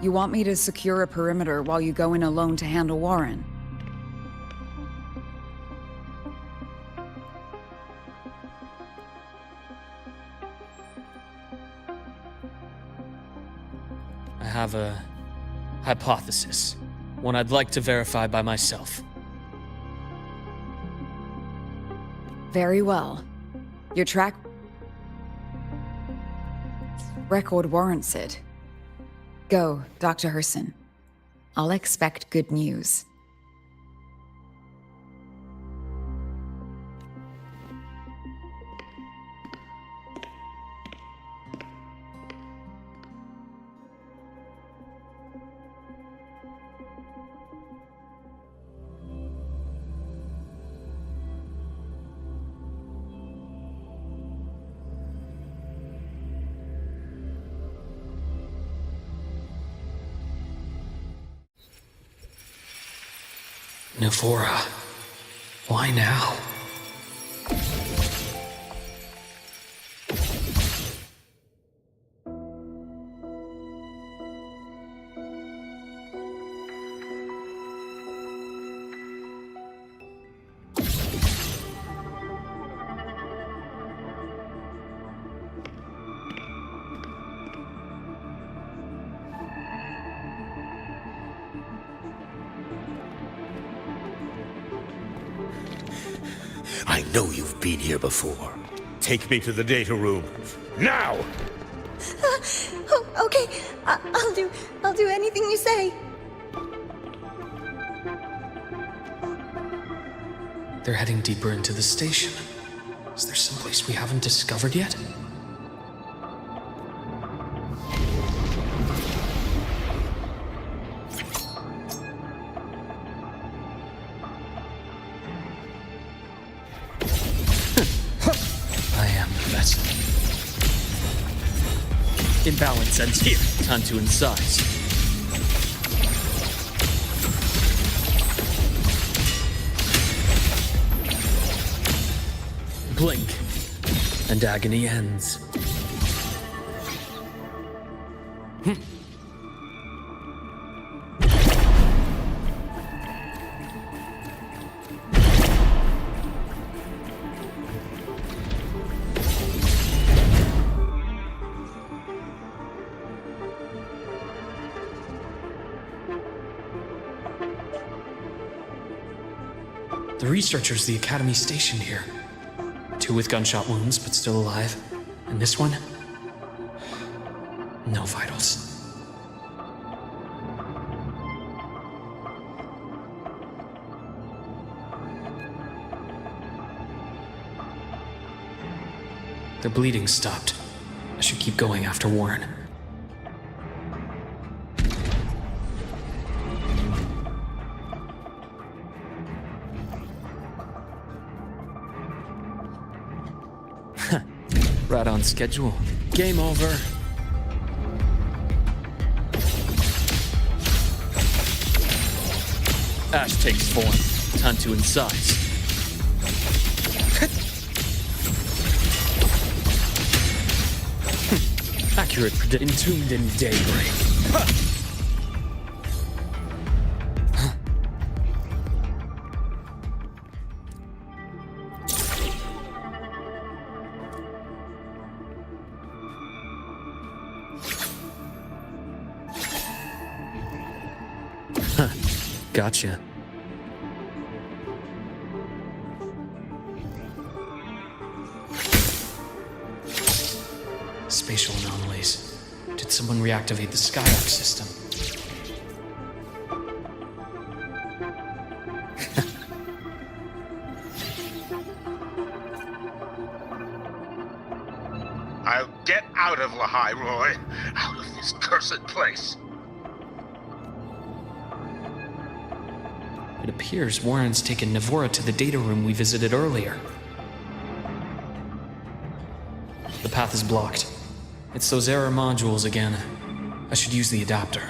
You want me to secure a perimeter while you go in alone to handle Warren? I have a hypothesis, one I'd like to verify by myself. Very well. Your track record warrants it. Go, Dr. Herson. I'll expect good news. Navora. Why now? I know you've been here before. Take me to the data room. Now! Oh, okay. I'll do anything you say. They're heading deeper into the station. Is there someplace we haven't discovered yet? I am the best. Imbalance ends here. Time to incise. Blink, and agony ends. The researchers the Academy stationed here. 2 with gunshot wounds, but still alive. And this one? No vitals. Their bleeding stopped. I should keep going after Warren. Right on schedule. Game over. Ash takes form. Time to incise. Accurate prediction. Entombed in daybreak. Gotcha. Spatial anomalies. Did someone reactivate the Skyarc system? I'll get out of Lahai, Roy. Out of this cursed place. It appears Warren's taken Navora to the data room we visited earlier. The path is blocked. It's those error modules again. I should use the adapter.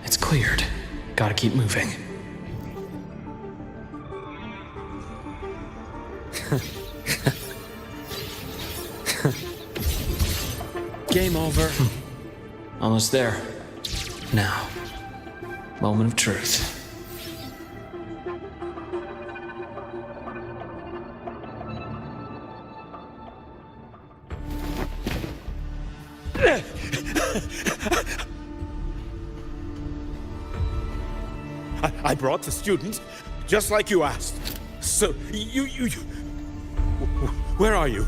It's cleared. Gotta keep moving. Game over. Almost there. Now, moment of truth. I brought the student, just like you asked. So, you... Where are you?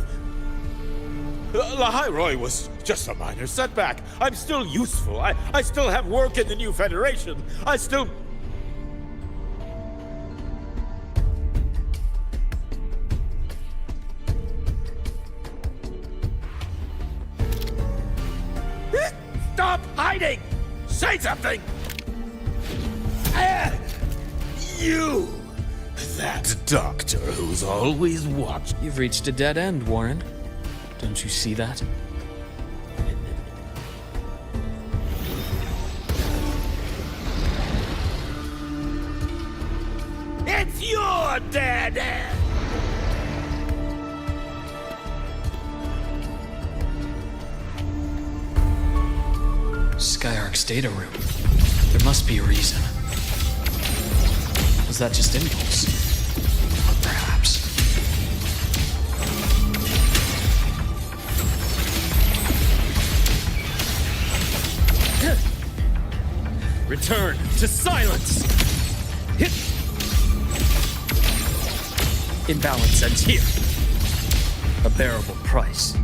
Lahai Roy was just a minor setback. I'm still useful. I still have work in the new Federation. I still... Stop hiding! Say Say something! You! That doctor who's always watching. You've reached a dead end, Warren. Don't you see that? It's your dead end! Skyark's data room. There must be a reason. Was that just impulse? Or perhaps... Return to silence! Imbalance ends here. A bearable price.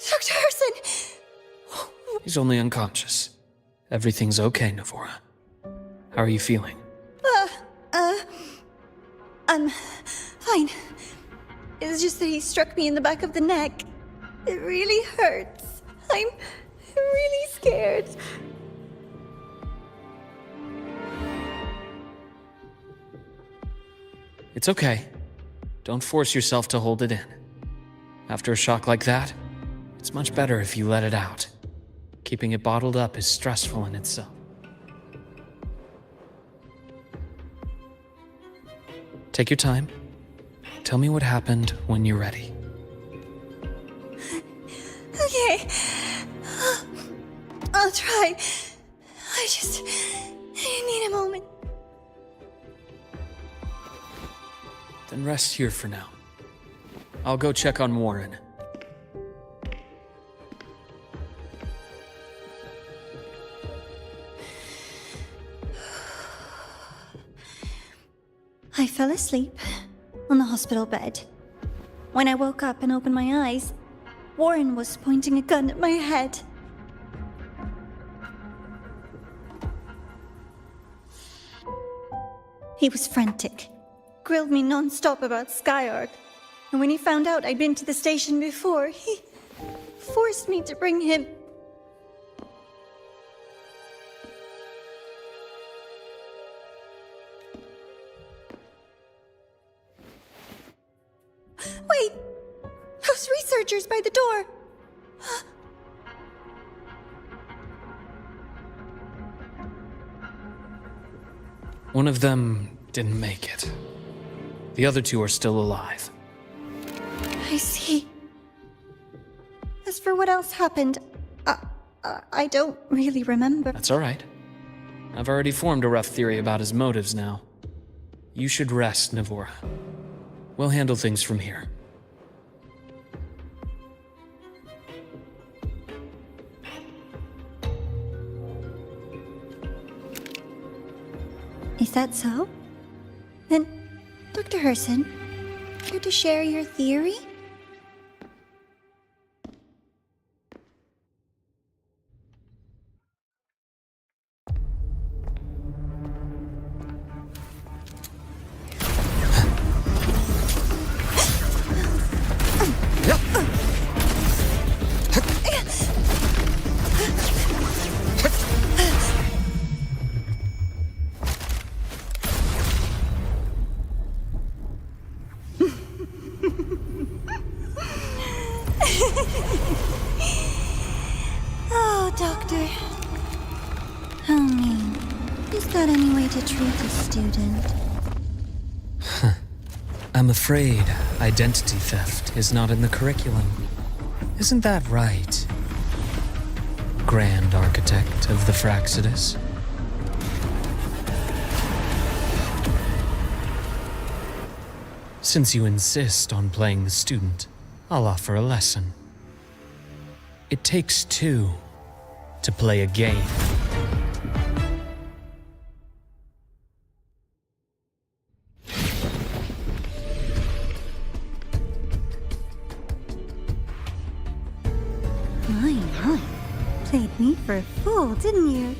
Dr. Herson! He's only unconscious. Everything's okay, Navora. How are you feeling? I'm fine. It's just that he struck me in the back of the neck. It really hurts. I'm really scared. It's okay. Don't force yourself to hold it in. After a shock like that, it's much better if you let it out. Keeping it bottled up is stressful in itself. Take your time. Tell me what happened when you're ready. Okay. I'll try. I need a moment. Then rest here for now. I'll go check on Warren. I fell asleep on the hospital bed. When I woke up and opened my eyes, Warren was pointing a gun at my head. He was frantic, grilled me non-stop about Skyark, and when he found out I'd been to the station before, he forced me to bring him. Wait! Those researchers by the door! One of them didn't make it. The other two are still alive. I see. As for what else happened, I don't really remember. That's all right. I've already formed a rough theory about his motives now. You should rest, Navora. We'll handle things from here. Is that so? Then, Dr. Herson, care to share your theory? Oh, Doctor. How mean. Is that any way to treat a student? I'm afraid identity theft is not in the curriculum. Isn't that right, Grand Architect of the Fraxidus? Since you insist on playing the student, I'll offer a lesson. It takes two to play a game. My. Played me for a fool, didn't you?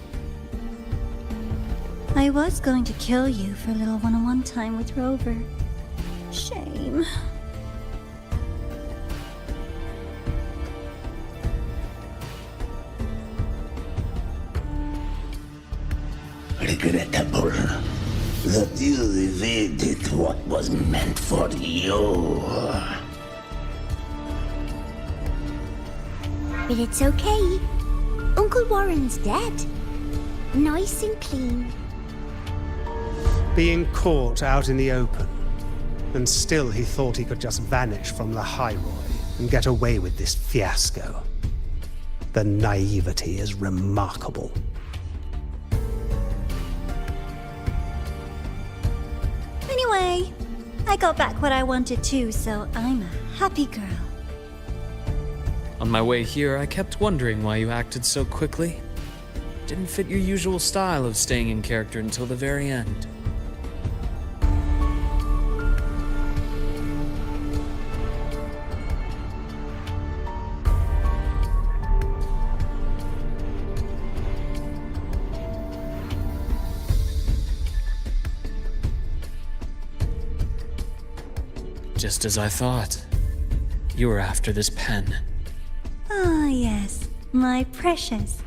I was going to kill you for a little one-on-one time with Rover. Shame. Regrettable that you evaded what was meant for you. But it's okay. Uncle Warren's dead. Nice and clean. Being caught out in the open, and still he thought he could just vanish from the Hyroi and get away with this fiasco. The naivety is remarkable. Anyway, I got back what I wanted too, so I'm a happy girl. On my way here, I kept wondering why you acted so quickly. Didn't fit your usual style of staying in character until the very end. Just as I thought. You were after this pen. Ah, yes, my precious.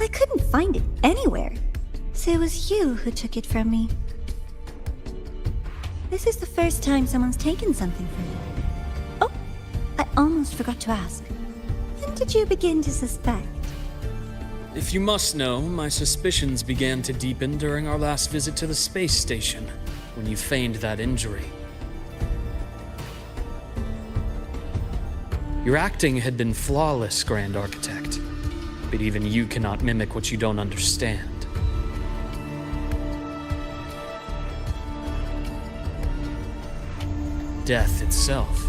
I couldn't find it anywhere, so it was you who took it from me. This is the first time someone's taken something from me. Oh, I almost forgot to ask. When did you begin to suspect? If you must know, my suspicions began to deepen during our last visit to the space station, when you feigned that injury. Your acting had been flawless, Grand Architect, but even you cannot mimic what you don't understand. Death itself.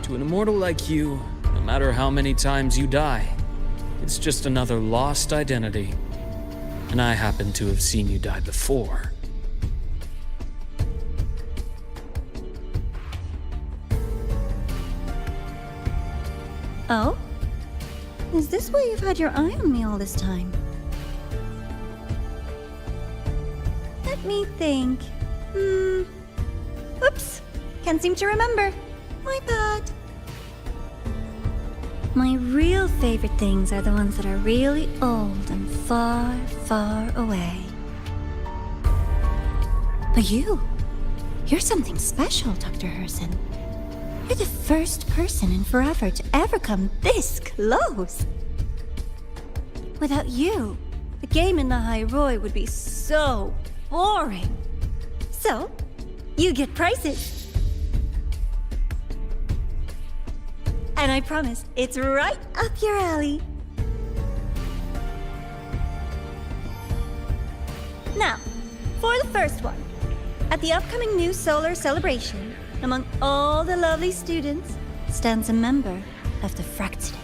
To an immortal like you, no matter how many times you die, it's just another lost identity. And I happen to have seen you die before. Oh? Is this why you've had your eye on me all this time? Let me think. Oops. Can't seem to remember. My bad. My real favorite things are the ones that are really old and far, far away. But you're something special, Dr. Herson. You're the first person in forever to ever come this close. Without you, the game in the Hyroi would be so boring. So, you get prizes. And I promise, it's right up your alley. Now, for the first one. At the upcoming new solar celebration, among all the lovely students, stands a member of the Fractidus.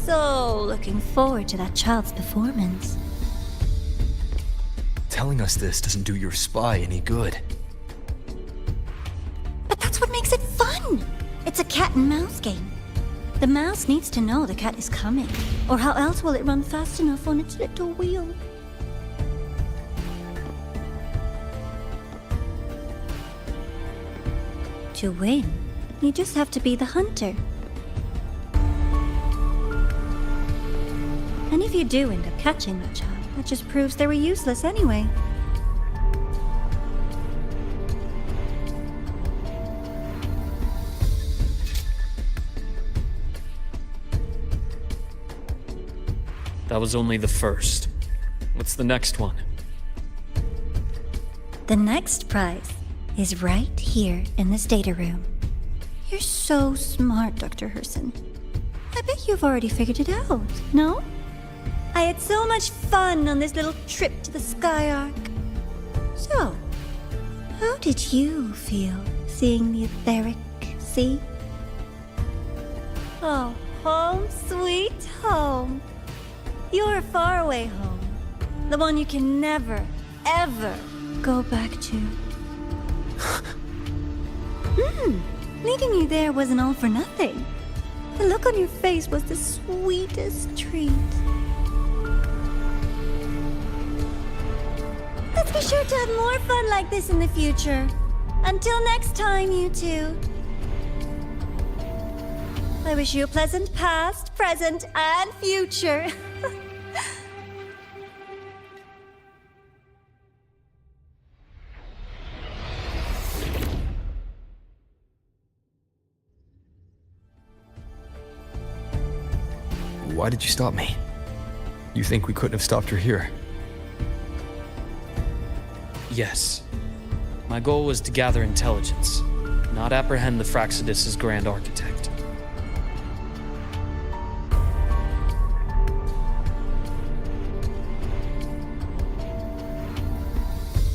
So looking forward to that child's performance. Telling us this doesn't do your spy any good. But that's what makes it fun! It's a cat and mouse game. The mouse needs to know the cat is coming, or how else will it run fast enough on its little wheel? To win, you just have to be the hunter. And if you do end up catching that child, that just proves they were useless anyway. That was only the first. What's the next one? The next prize is right here in this data room. You're so smart, Dr. Herson. I bet you've already figured it out, no? I had so much fun on this little trip to the Sky Arc. So, how did you feel seeing the etheric sea? Oh, home sweet home. Your faraway home. The one you can never, ever go back to. Leaving you there wasn't all for nothing. The look on your face was the sweetest treat. Let's be sure to have more fun like this in the future. Until next time, you two. I wish you a pleasant past, present, and future. Why did you stop me? You think we couldn't have stopped her here? Yes. My goal was to gather intelligence, not apprehend the Fraxidus' Grand Architect.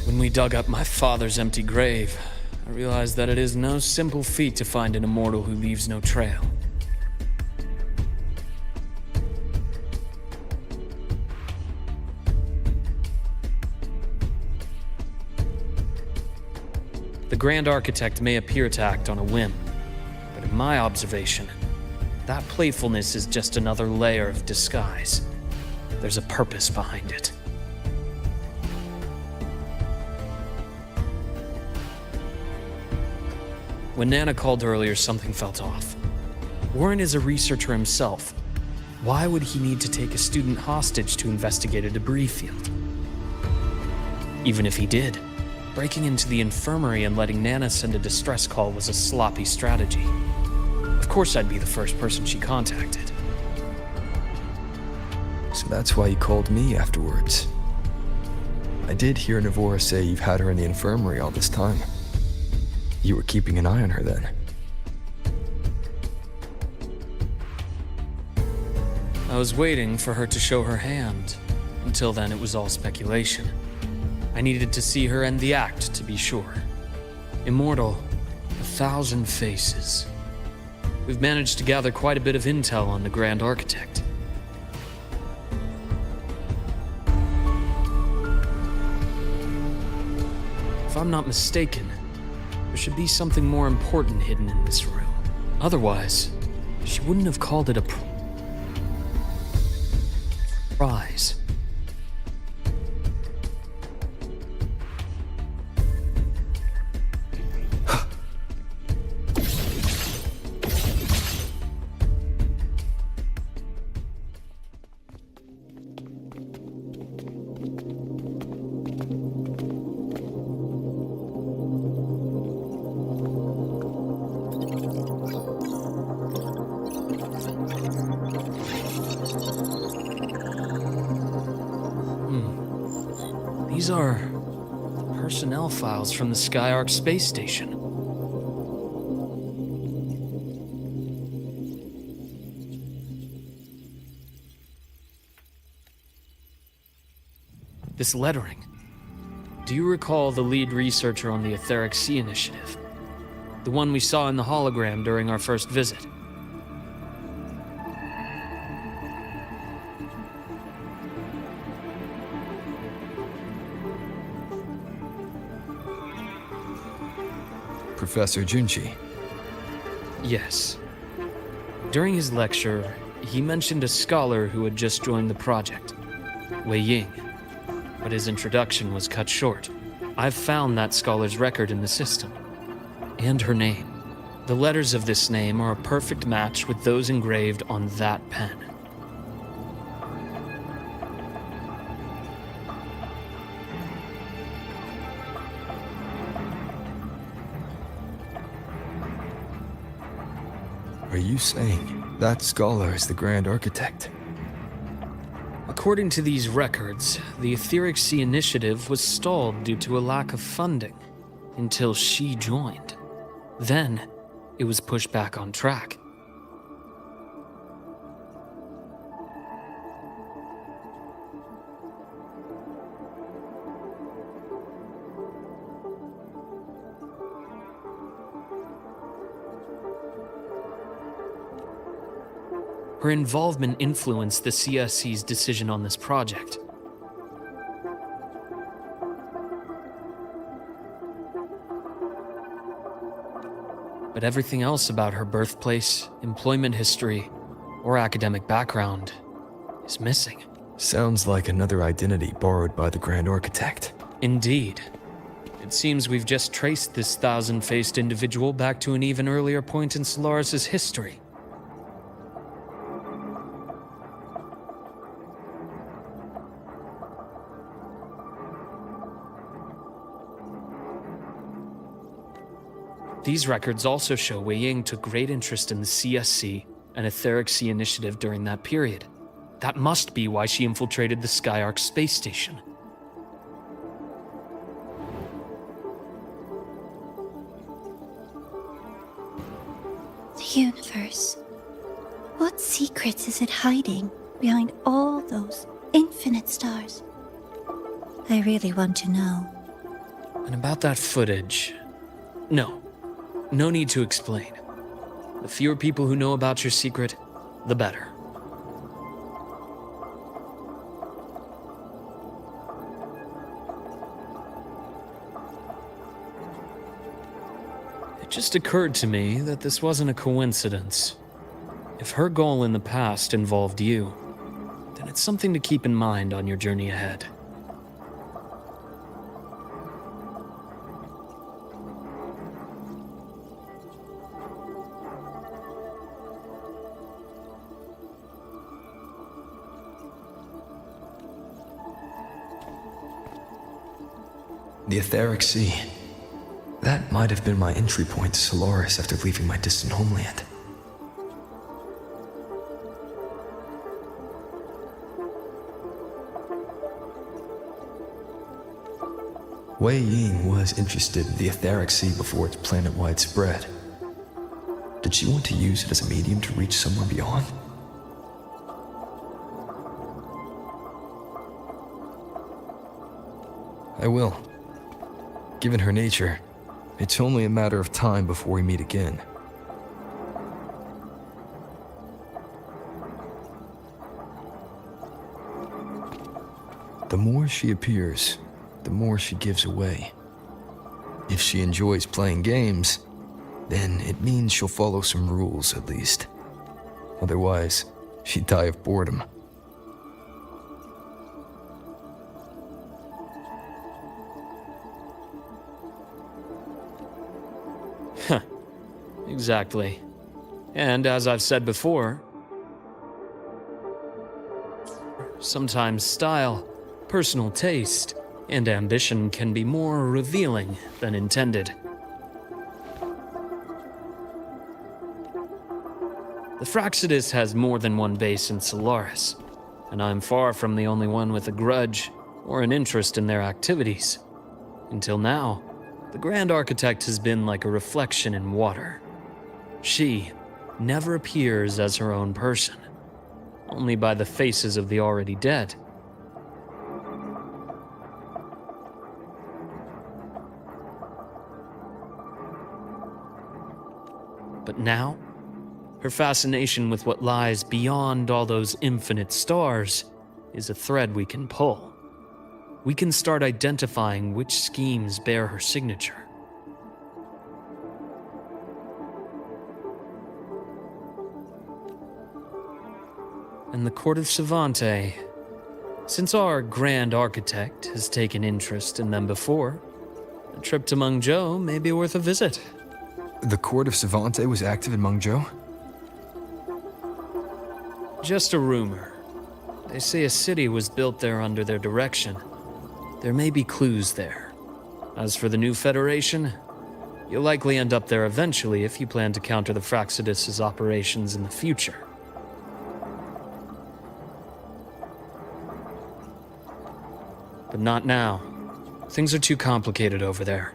When we dug up my father's empty grave, I realized that it is no simple feat to find an immortal who leaves no trail. The Grand Architect may appear to act on a whim, but in my observation, that playfulness is just another layer of disguise. There's a purpose behind it. When Nana called earlier, something felt off. Warren is a researcher himself. Why would he need to take a student hostage to investigate a debris field? Even if he did, breaking into the infirmary and letting Nana send a distress call was a sloppy strategy. Of course I'd be the first person she contacted. So that's why you called me afterwards. I did hear Navora say you've had her in the infirmary all this time. You were keeping an eye on her then. I was waiting for her to show her hand. Until then, it was all speculation. I needed to see her end the act, to be sure. Immortal, 1,000 faces. We've managed to gather quite a bit of intel on the Grand Architect. If I'm not mistaken, there should be something more important hidden in this room. Otherwise, she wouldn't have called it a prize. These are personnel files from the Sky Arc space station. This lettering. Do you recall the lead researcher on the Etheric Sea Initiative? The one we saw in the hologram during our first visit? Professor Junchi. Yes. During his lecture, he mentioned a scholar who had just joined the project, Wei Ying, but his introduction was cut short. I've found that scholar's record in the system, and her name. The letters of this name are a perfect match with those engraved on that pen. Are you saying that scholar is the Grand Architect? According to these records, the Etheric Sea Initiative was stalled due to a lack of funding until she joined. Then, it was pushed back on track. Her involvement influenced the CSC's decision on this project. But everything else about her birthplace, employment history, or academic background is missing. Sounds like another identity borrowed by the Grand Architect. Indeed. It seems we've just traced this thousand-faced individual back to an even earlier point in Solaris' history. These records also show Wei Ying took great interest in the CSC and Etheric Sea initiative during that period. That must be why she infiltrated the Skyark space station. The universe. What secrets is it hiding behind all those infinite stars? I really want to know. And about that footage... No need to explain. The fewer people who know about your secret, the better. It just occurred to me that this wasn't a coincidence. If her goal in the past involved you, then it's something to keep in mind on your journey ahead. The Etheric Sea. That might have been my entry point to Solaris after leaving my distant homeland. Wei Ying was interested in the Etheric Sea before its planet-wide spread. Did she want to use it as a medium to reach somewhere beyond? I will. Given her nature, it's only a matter of time before we meet again. The more she appears, the more she gives away. If she enjoys playing games, then it means she'll follow some rules at least. Otherwise, she'd die of boredom. Exactly. And as I've said before, sometimes style, personal taste, and ambition can be more revealing than intended. The Fraxidus has more than one base in Solaris, and I'm far from the only one with a grudge or an interest in their activities. Until now, the Grand Architect has been like a reflection in water. She never appears as her own person, only by the faces of the already dead. But now, her fascination with what lies beyond all those infinite stars is a thread we can pull. We can start identifying which schemes bear her signature. And the Court of Savante, since our Grand Architect has taken interest in them before, a trip to Mengzhou may be worth a visit. The Court of Savante was active in Mengzhou? Just a rumor. They say a city was built there under their direction. There may be clues there. As for the new Federation, you'll likely end up there eventually if you plan to counter the Fraxidus' operations in the future. But not now. Things are too complicated over there,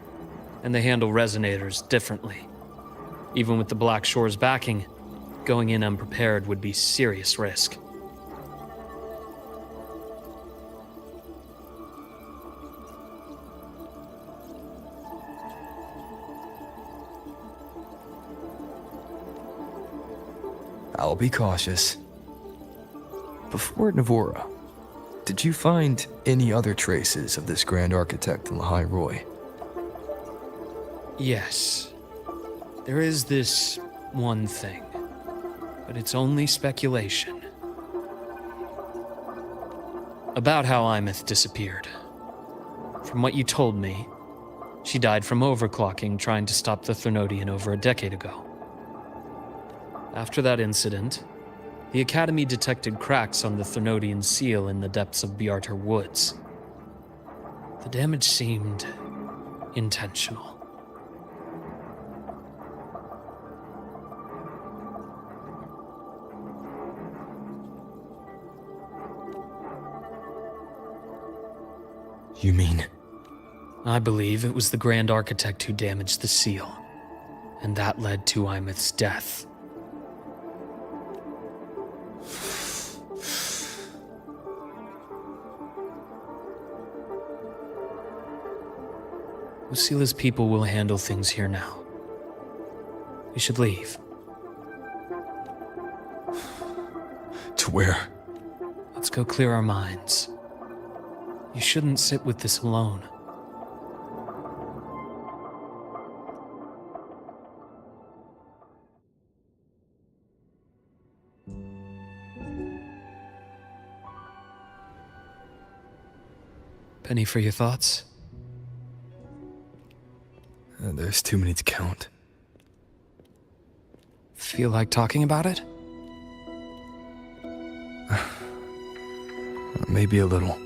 and they handle resonators differently. Even with the Black Shore's backing, going in unprepared would be serious risk. I'll be cautious. Before Navora, did you find any other traces of this Grand Architect in Lahai Roy? Yes. There is this one thing, but it's only speculation. About how Imeth disappeared. From what you told me, she died from overclocking trying to stop the Threnodian over a decade ago. After that incident, the Academy detected cracks on the Threnodian seal in the depths of Biarter Woods. The damage seemed intentional. You mean? I believe it was the Grand Architect who damaged the seal, and that led to Imeth's death. Usila's people will handle things here now. We should leave. To where? Let's go clear our minds. You shouldn't sit with this alone. Penny for your thoughts? There's too many to count. Feel like talking about it? Maybe a little.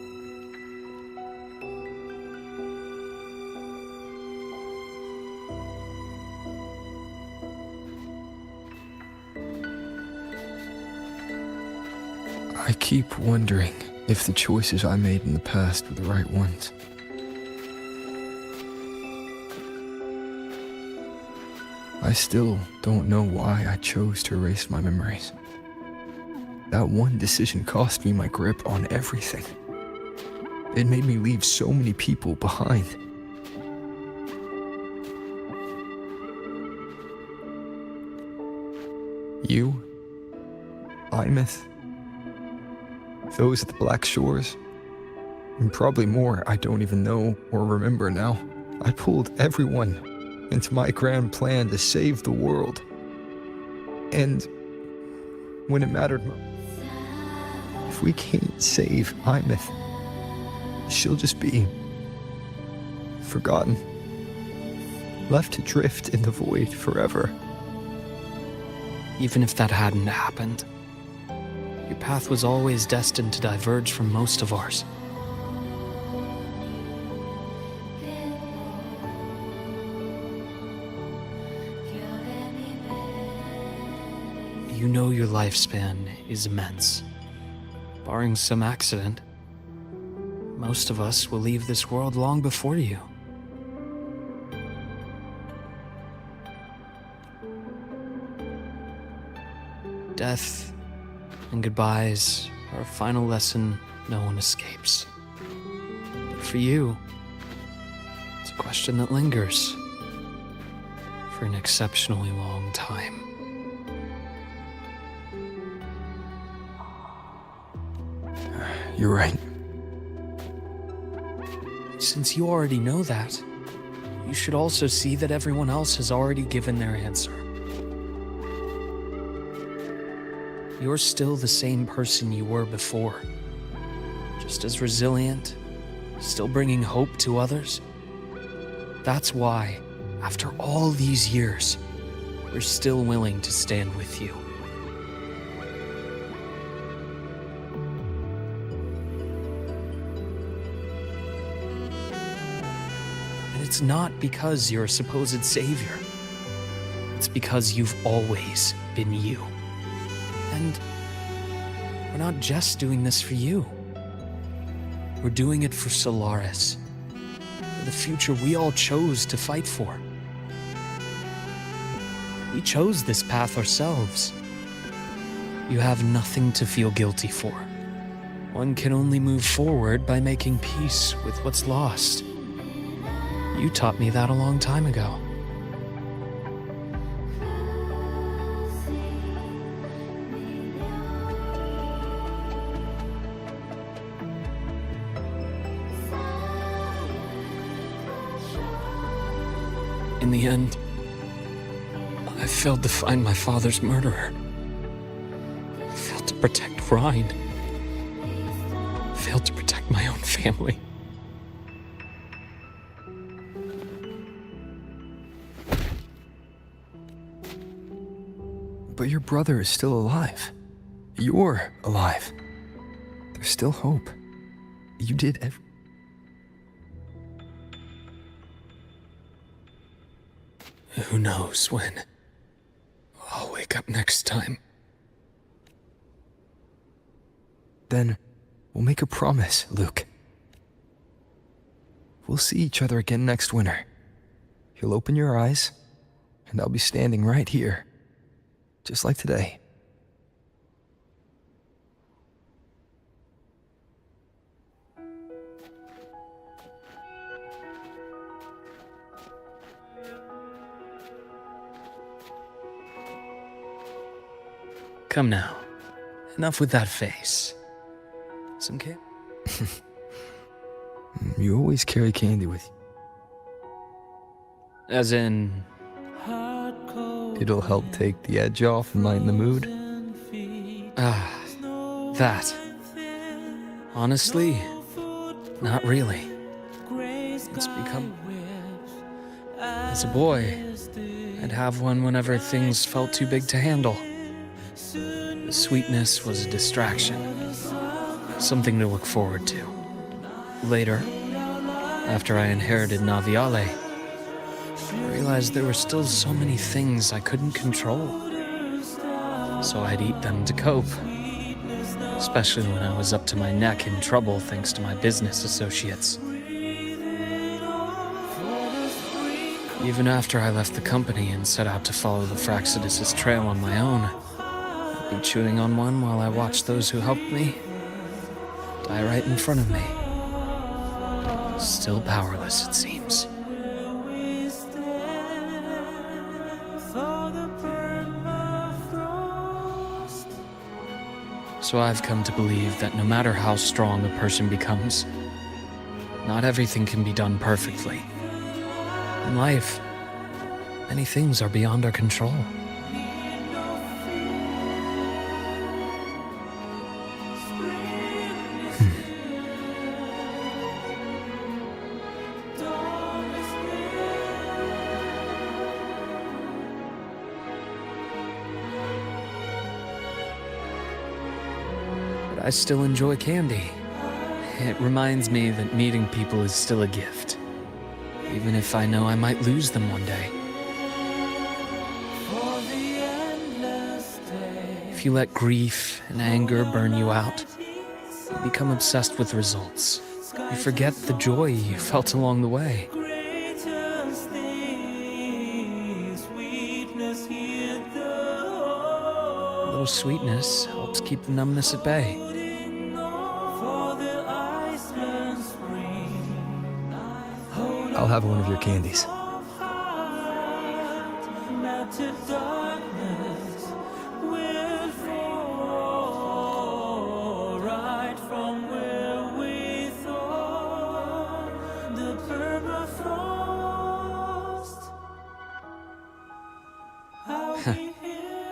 I keep wondering if the choices I made in the past were the right ones. I still don't know why I chose to erase my memories. That one decision cost me my grip on everything. It made me leave so many people behind. You, Imeth, those at the Black Shores, and probably more I don't even know or remember now. I pulled everyone into my grand plan to save the world. And when it mattered most, if we can't save Imeth, she'll just be forgotten, left to drift in the void forever. Even if that hadn't happened, your path was always destined to diverge from most of ours. You know your lifespan is immense. Barring some accident, most of us will leave this world long before you. Death and goodbyes are a final lesson no one escapes. But for you, it's a question that lingers for an exceptionally long time. You're right. Since you already know that, you should also see that everyone else has already given their answer. You're still the same person you were before. Just as resilient, still bringing hope to others. That's why, after all these years, we're still willing to stand with you. And it's not because you're a supposed savior. It's because you've always been you. And we're not just doing this for you. We're doing it for Solaris, for the future we all chose to fight for. We chose this path ourselves. You have nothing to feel guilty for. One can only move forward by making peace with what's lost. You taught me that a long time ago. the end, I failed to find my father's murderer. I failed to protect Rhine. I failed to protect my own family. But your brother is still alive. You're alive. There's still hope. You did Who knows when I'll wake up next time. Then we'll make a promise, Luke. We'll see each other again next winter. You'll open your eyes, and I'll be standing right here, just like today. Come now. Enough with that face. Some candy? You always carry candy with you. As in... It'll help take the edge off and lighten the mood. That. Honestly, not really. It's become... As a boy, I'd have one whenever things felt too big to handle. The sweetness was a distraction, something to look forward to. Later, after I inherited Naviale, I realized there were still so many things I couldn't control. So I'd eat them to cope, especially when I was up to my neck in trouble thanks to my business associates. Even after I left the company and set out to follow the Fraxidus' trail on my own, be chewing on one while I watched those who helped me die right in front of me. Still powerless, it seems. So I've come to believe that no matter how strong a person becomes, not everything can be done perfectly. In life, many things are beyond our control. I still enjoy candy. It reminds me that meeting people is still a gift, even if I know I might lose them one day. If you let grief and anger burn you out, you become obsessed with results. You forget the joy you felt along the way. A little sweetness helps keep the numbness at bay. I'll have one of your candies.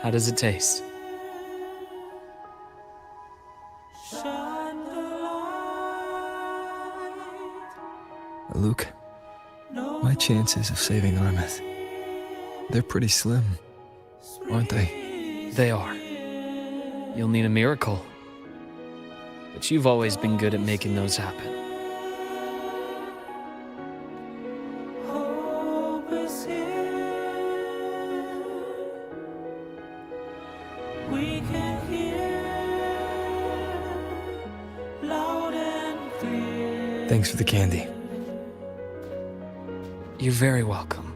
How does it taste? Luke, my chances of saving Armeth, they're pretty slim, aren't they? They are. You'll need a miracle. But you've always been good at making those happen. Thanks for the candy. You're very welcome.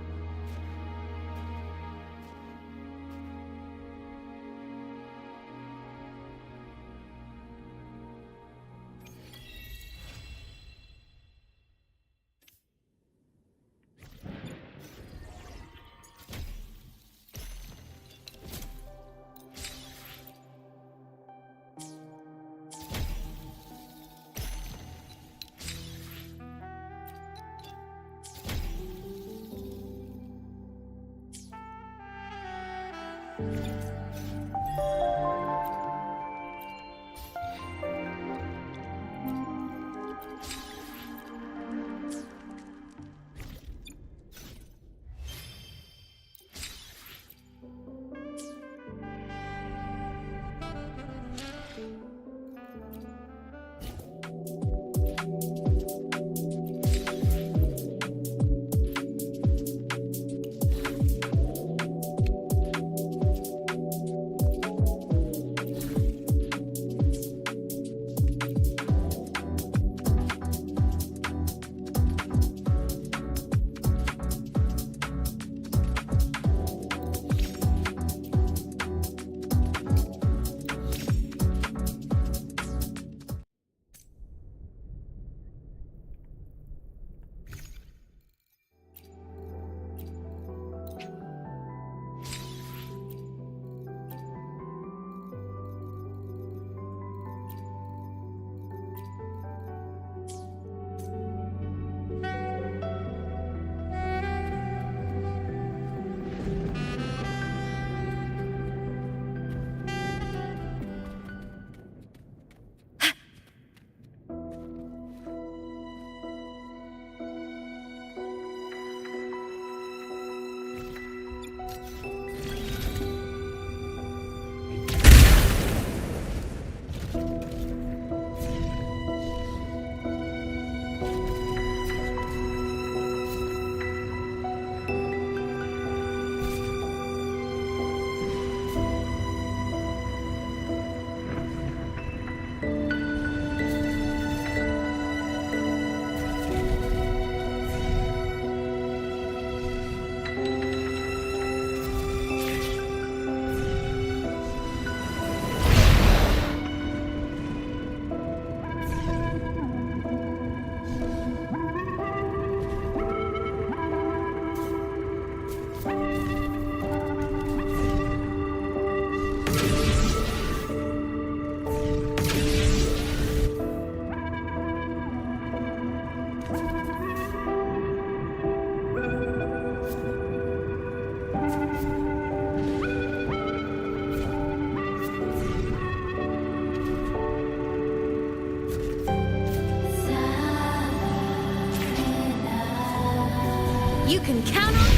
You can count on...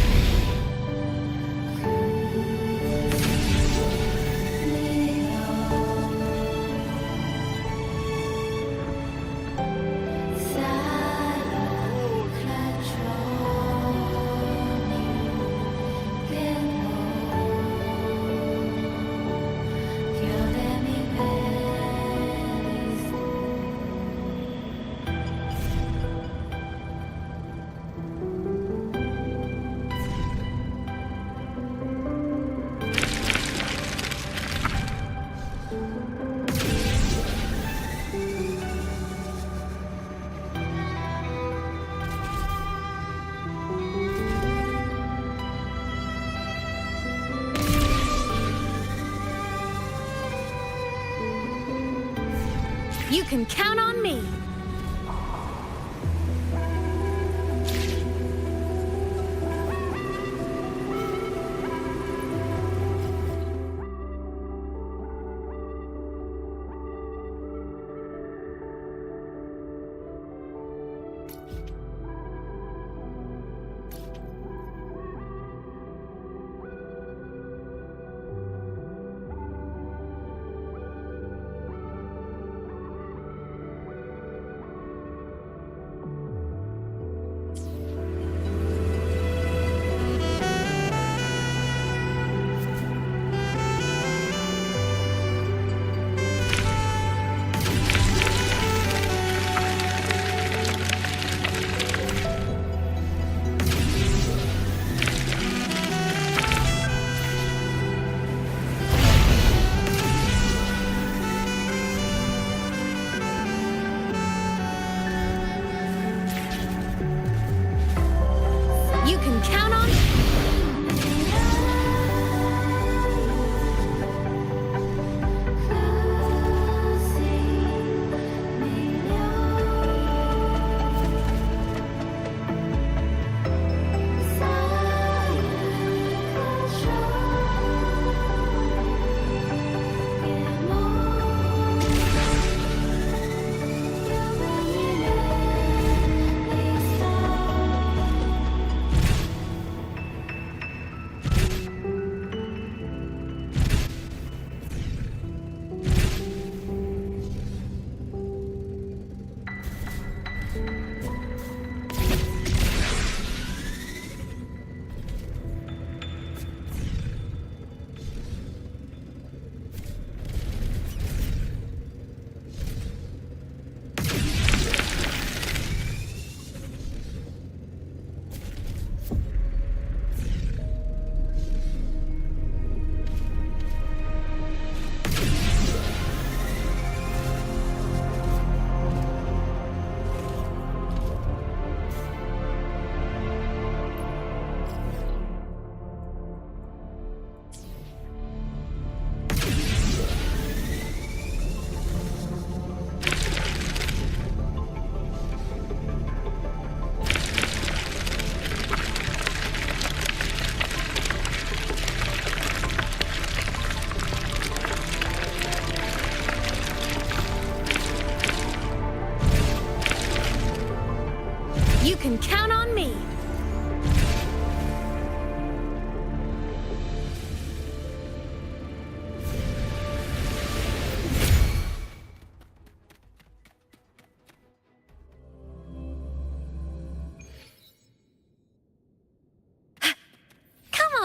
You can count on me.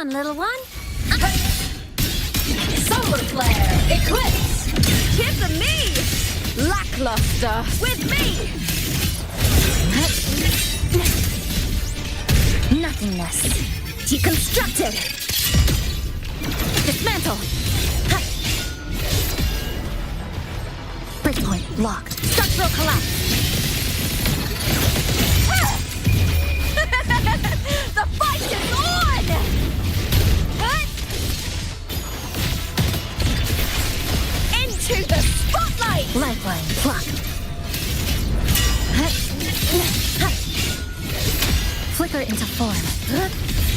on, little one. Solar Flare! Eclipse! Tip of me! Lackluster! With me! Nothingness. Deconstructed! Dismantle! Breakpoint locked. Structural collapse! The fight is on! Into the spotlight! Lifeline blocked. Flicker into form.